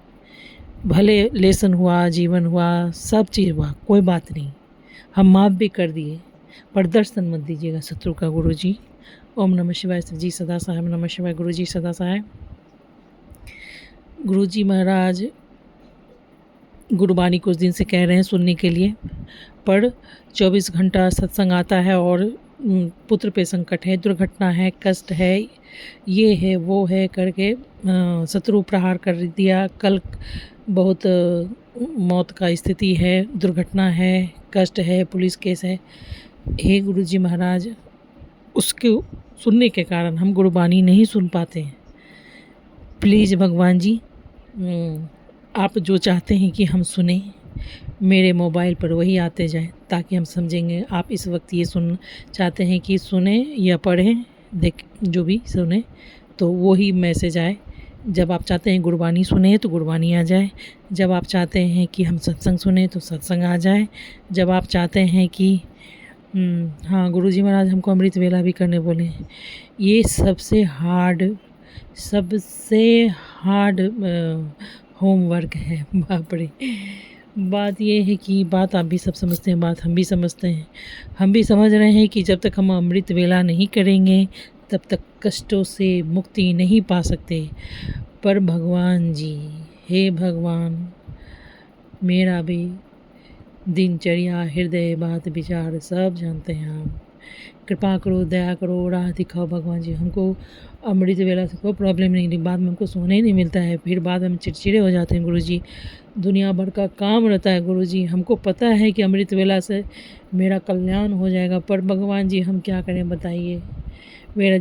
भले लेसन हुआ, जीवन हुआ, सब चीज़ हुआ, कोई बात नहीं, हम माफ़ भी कर दिए, पर दर्शन मत दीजिएगा शत्रु का गुरु जी। ओम नमः शिवाय। शिव जी सदा सहाय। ओम नमः शिवाय। गुरु जी सदा सहाय। गुरु जी महाराज गुरबानी कुछ दिन से कह रहे हैं सुनने के लिए, पर 24 घंटा सत्संग आता है और पुत्र पे संकट है, दुर्घटना है, कष्ट है, ये है वो है करके शत्रु प्रहार कर दिया। कल बहुत मौत का स्थिति है, दुर्घटना है, कष्ट है, पुलिस केस है। हे गुरु जी महाराज, उसके सुनने के कारण हम गुरबानी नहीं सुन पाते हैं। प्लीज़ भगवान जी, आप जो चाहते हैं कि हम सुने, मेरे मोबाइल पर वही आते जाए ताकि हम समझेंगे। आप इस वक्त ये सुन चाहते हैं कि सुने या पढ़ें, देख जो भी सुने तो वही मैसेज आए। जब आप चाहते हैं गुरबानी सुने तो गुरबानी आ जाए, जब आप चाहते हैं कि हम सत्संग सुने तो सत्संग आ जाए, जब आप चाहते हैं कि हाँ गुरुजी महाराज हमको अमृत वेला भी करने बोले हैं। ये सबसे हार्ड होमवर्क है। बाप रे, बात ये है कि बात आप भी सब समझते हैं, बात हम भी समझते हैं। हम भी समझ रहे हैं कि जब तक हम अमृत वेला नहीं करेंगे तब तक कष्टों से मुक्ति नहीं पा सकते। पर भगवान जी, हे भगवान, मेरा भी दिनचर्या, हृदय, बात विचार सब जानते हैं आप। कृपा करो, दया करो, राह दिखाओ भगवान जी। हमको अमृत वेला से कोई प्रॉब्लम नहीं, बाद में हमको सोने ही नहीं मिलता है, फिर बाद में हम चिड़चिड़े हो जाते हैं गुरुजी। दुनिया भर का काम रहता है गुरुजी, हमको पता है कि अमृत वेला से मेरा कल्याण हो जाएगा, पर भगवान जी हम क्या करें बताइए। मेरा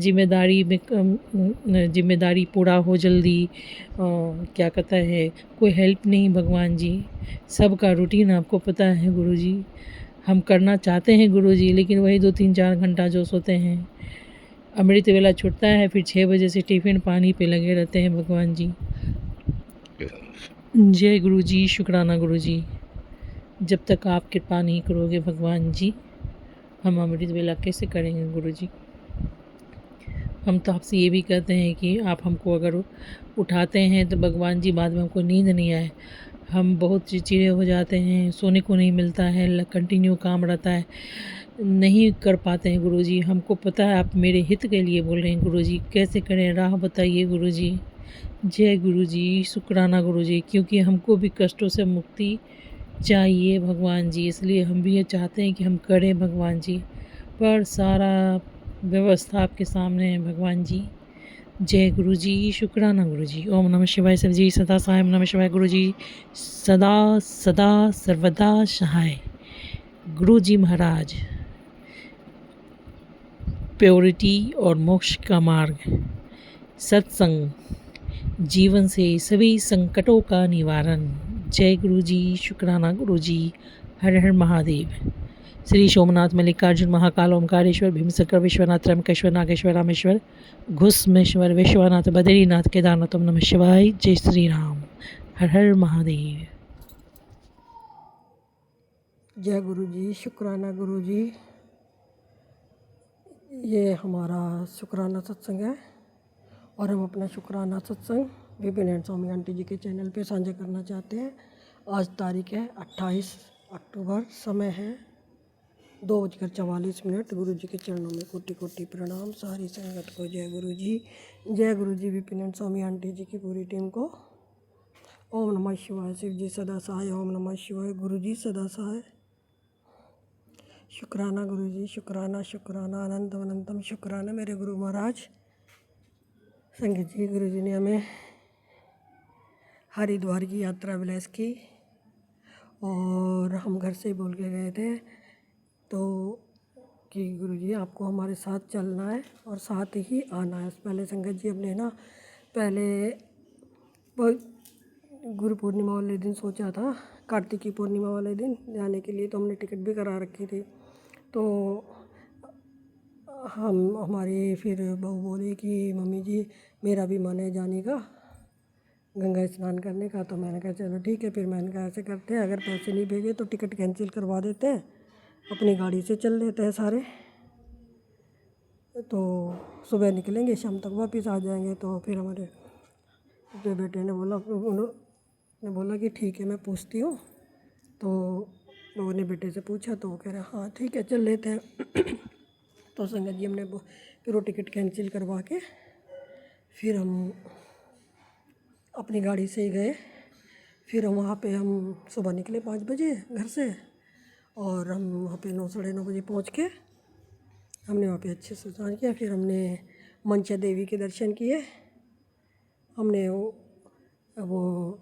जिम्मेदारी पूरा हो जल्दी, क्या कहता है, कोई हेल्प नहीं भगवान जी। सबका रूटीन आपको पता है गुरुजी। हम करना चाहते हैं गुरुजी, लेकिन वही 2-3-4 घंटा जो सोते हैं। अमृत वेला छूटता है, फिर 6 बजे से टिफ़िन पानी पे लगे रहते हैं भगवान जी। जय गुरु जी, शुक्राना गुरु जी। जब तक आप कृपा नहीं करोगे भगवान जी, हम अमृत वेला कैसे करेंगे गुरु जी। हम तो आपसे ये भी कहते हैं कि आप हमको अगर उठाते हैं तो भगवान जी बाद में हमको नींद नहीं आए। हम बहुत चिड़चिड़े हो जाते हैं, सोने को नहीं मिलता है, कंटिन्यू काम रहता है, नहीं कर पाते हैं गुरुजी। हमको पता है आप मेरे हित के लिए बोल रहे हैं गुरुजी, कैसे करें, राह बताइए गुरुजी। जय गुरुजी, शुक्राना गुरुजी, क्योंकि हमको भी कष्टों से मुक्ति चाहिए भगवान जी, इसलिए हम भी ये चाहते हैं कि हम करें भगवान जी, पर सारा व्यवस्था आपके सामने है भगवान जी। जय गुरु जी, शुक्राना गुरु जी। ओम नमः शिवाय। शिव जी सदा सहाय। ओम नमः शिवाय। गुरु जी सदा सदा सर्वदा सहाय। गुरु जी महाराज प्योरिटी और मोक्ष का मार्ग, सत्संग, जीवन से सभी संकटों का निवारण। जय गुरु जी, शुक्राना गुरु जी। हर हर महादेव। श्री सोमनाथ, मल्लिकार्जुन, महाकाल, ओमकारेश्वर, भीमशंकर, विश्वनाथ, त्र्यंबकेश्वर, नागेश्वर, रामेश्वर, घुसमेश्वर, विश्वनाथ, बद्रीनाथ, केदारनाथ। ओम नमः शिवाय। जय श्री राम। हर हर महादेव। जय गुरु जी, शुक्राना गुरु जी। ये हमारा शुक्राना सत्संग है और हम अपना शुक्राना satsang Vipin and Swami aunty जी के चैनल पे साझा करना चाहते हैं। आज तारीख है 28 अक्टूबर, समय है 2:44। गुरु जी के चरणों में कोटि कोटि प्रणाम। सारी संगत को जय गुरु जी। जय गुरु जी, विपिन एंड स्वामी आंटी जी की पूरी टीम को ओम नमः शिवाय। शिव जी सदा सहाय। ओम नमः शिवाय। गुरु जी सदा सहाय। शुक्राना गुरु जी, शुक्राना शुक्राना, अनंतम अनंतम शुक्राना मेरे गुरु महाराज संगत जी। गुरु जी ने हमें हरिद्वार की यात्रा ब्लेस की और हम घर से बोल के गए थे तो कि गुरु जी आपको हमारे साथ चलना है और साथ ही आना है। पहले संगत जी हमने ना पहले गुरु पूर्णिमा वाले दिन सोचा था, कार्तिक की पूर्णिमा वाले दिन जाने के लिए, तो हमने टिकट भी करा रखी थी। तो हमारी फिर बहू बोली कि मम्मी जी मेरा भी मन है जाने का, गंगा स्नान करने का। तो मैंने कहा चलो ठीक है। फिर मैंने कहा ऐसे करते हैं, अगर पैसे नहीं भेजे तो टिकट कैंसिल करवा देते हैं, अपनी गाड़ी से चल लेते हैं सारे। तो सुबह निकलेंगे, शाम तक वापस आ जाएंगे। तो फिर हमारे अपने बेटे ने बोला, उन्होंने बोला कि ठीक है मैं पूछती हूँ। तो लोगों ने बेटे से पूछा तो वो कह रहा हाँ ठीक है चल लेते हैं। तो संगत जी हमने फिर वो टिकट कैंसिल करवा के फिर हम अपनी गाड़ी से ही गए। फिर वहाँ पे हम सुबह निकले 5 बजे घर से, और हम वहाँ पे 9 साढ़े 9 बजे पहुँच के हमने वहाँ पे अच्छे से स्नान किया। फिर हमने मंचा देवी के दर्शन किए। हमने वो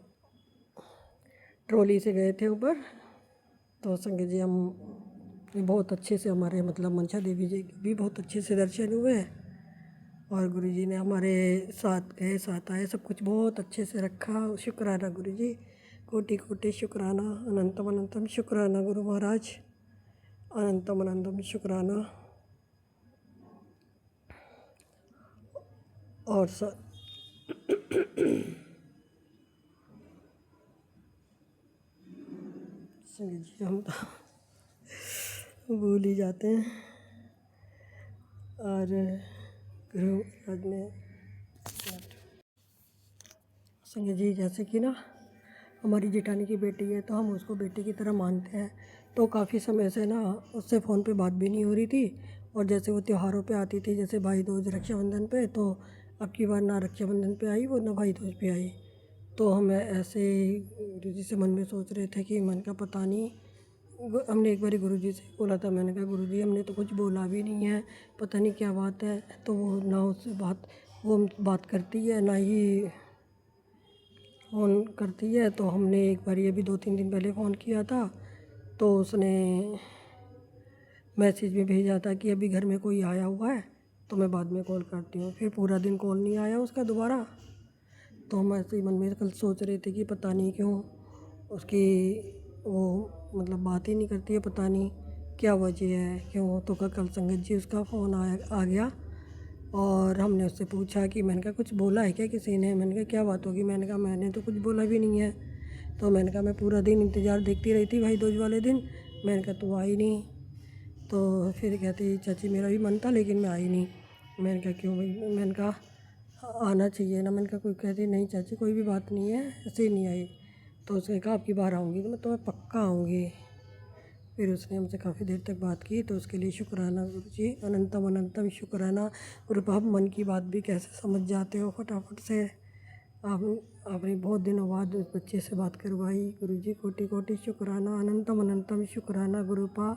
ट्रॉली से गए थे ऊपर। तो संगत जी हम बहुत अच्छे से हमारे मतलब मंचा देवी जी के भी बहुत अच्छे से दर्शन हुए, और गुरु जी ने हमारे साथ गए साथ आए, सब कुछ बहुत अच्छे से रखा। शुक्राना गुरु जी, कोटि कोटि शुक्राना, अनंतम अनंतम शुक्राना गुरु महाराज, अनंतम अनंतम शुक्राना। और संगत जी हम तो भूल ही जाते हैं। और गुरु महाराज ने संगत जी जैसे कि ना हमारी जेठानी की बेटी है, तो हम उसको बेटी की तरह मानते हैं। तो काफ़ी समय से ना उससे फ़ोन पे बात भी नहीं हो रही थी। और जैसे वो त्योहारों पे आती थी, जैसे भाई दूज रक्षाबंधन पे, तो अब की बार ना रक्षाबंधन पे आई वो, ना भाई दूज पे आई। तो हम ऐसे ही गुरु जी से मन में सोच रहे थे कि मन का पता नहीं। हमने एक बार गुरु जी से बोला था, मैंने कहा गुरु जी हमने तो कुछ बोला भी नहीं है, पता नहीं क्या बात है। तो वो ना उससे वो बात करती है ना ही फ़ोन करती है। तो हमने एक बार ये भी 2-3 दिन पहले फ़ोन किया था, तो उसने मैसेज में भेजा था कि अभी घर में कोई आया हुआ है, तो मैं बाद में कॉल करती हूँ। फिर पूरा दिन कॉल नहीं आया उसका दोबारा। तो हम ऐसे ही मन में कल सोच रहे थे कि पता नहीं क्यों उसकी वो मतलब बात ही नहीं करती है, पता नहीं क्या वजह है क्यों। तो कल संगत जी उसका फ़ोन आ गया, और हमने उससे पूछा कि मैंने कहा कुछ बोला है क्या किसी ने। मैंने कहा क्या बात होगी। मैंने कहा मैंने तो कुछ बोला भी नहीं है। तो मैंने कहा मैं पूरा दिन इंतज़ार देखती रही थी भाई दूज वाले दिन। मैंने कहा तू आई नहीं। तो फिर कहती चाची मेरा भी मन था लेकिन मैं आई नहीं। मैंने कहा क्यों भाई। मैंने कहा आना चाहिए ना। मैंने कहा कोई कहती नहीं चाची कोई भी बात नहीं है, ऐसे ही नहीं आई। तो उसने कहा आपकी बार आऊँगी तो मैं तुम्हें पक्का आऊँगी। फिर उसने हमसे काफ़ी देर तक बात की, तो उसके लिए शुक्राना गुरु जी, अनंतम अनंतम शुक्राना। गुरु आप मन की बात भी कैसे समझ जाते हो फटाफट से। आपने बहुत दिनों बाद उस बच्चे से बात करवाई। गुरु जी कोटि कोटि शुक्राना, अनंतम अनंतम शुक्राना गुरुपा।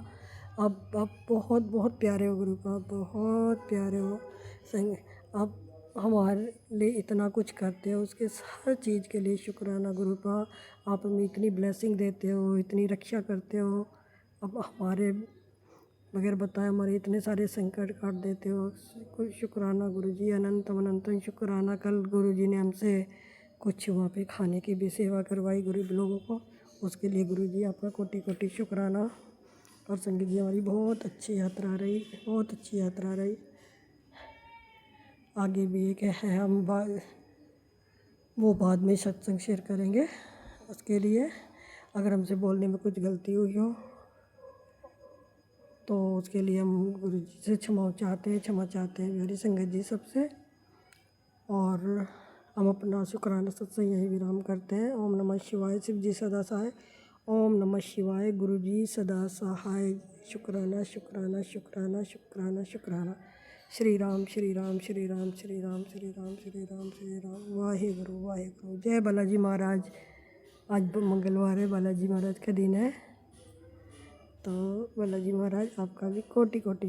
आप बहुत बहुत प्यारे हो गुरुपा, बहुत प्यारे हो। संग आप हमारे लिए इतना कुछ करते हो, उसके हर चीज़ के लिए शुक्राना गुरुपा। आप हमें इतनी ब्लेसिंग देते हो, इतनी रक्षा करते हो। अब हमारे बगैर बताए हमारे इतने सारे संकट काट देते हो। शुक्राना गुरु जी, अनंतम अनंतम शुक्राना। कल गुरु जी ने हमसे कुछ वहाँ पे खाने की भी सेवा करवाई गरीब लोगों को, उसके लिए गुरु जी आपका कोटि कोटि शुक्राना। और संगत जी हमारी बहुत अच्छी यात्रा रही, बहुत अच्छी यात्रा रही। आगे भी एक है, हम वो बाद में सत्संग शेयर करेंगे। उसके लिए अगर हमसे बोलने में कुछ गलती हुई हो तो उसके लिए हम गुरु जी से क्षमा चाहते हैं मेरी संगत जी सबसे। और हम अपना शुक्राना सत्संग यही विराम करते हैं। ओम नमः शिवाय, शिव जी सदा सहाय। ओम नमः शिवाय, गुरु जी सदा सहाय। शुक्राना शुक्राना शुक्राना शुक्राना शुक्राना। श्री राम श्री राम श्री राम श्री राम श्री राम श्री राम श्री राम। वाहे गुरु जय बालाजी महाराज। आज मंगलवार है, बालाजी महाराज का दिन है। तो बालाजी महाराज आपका भी कोटि कोटि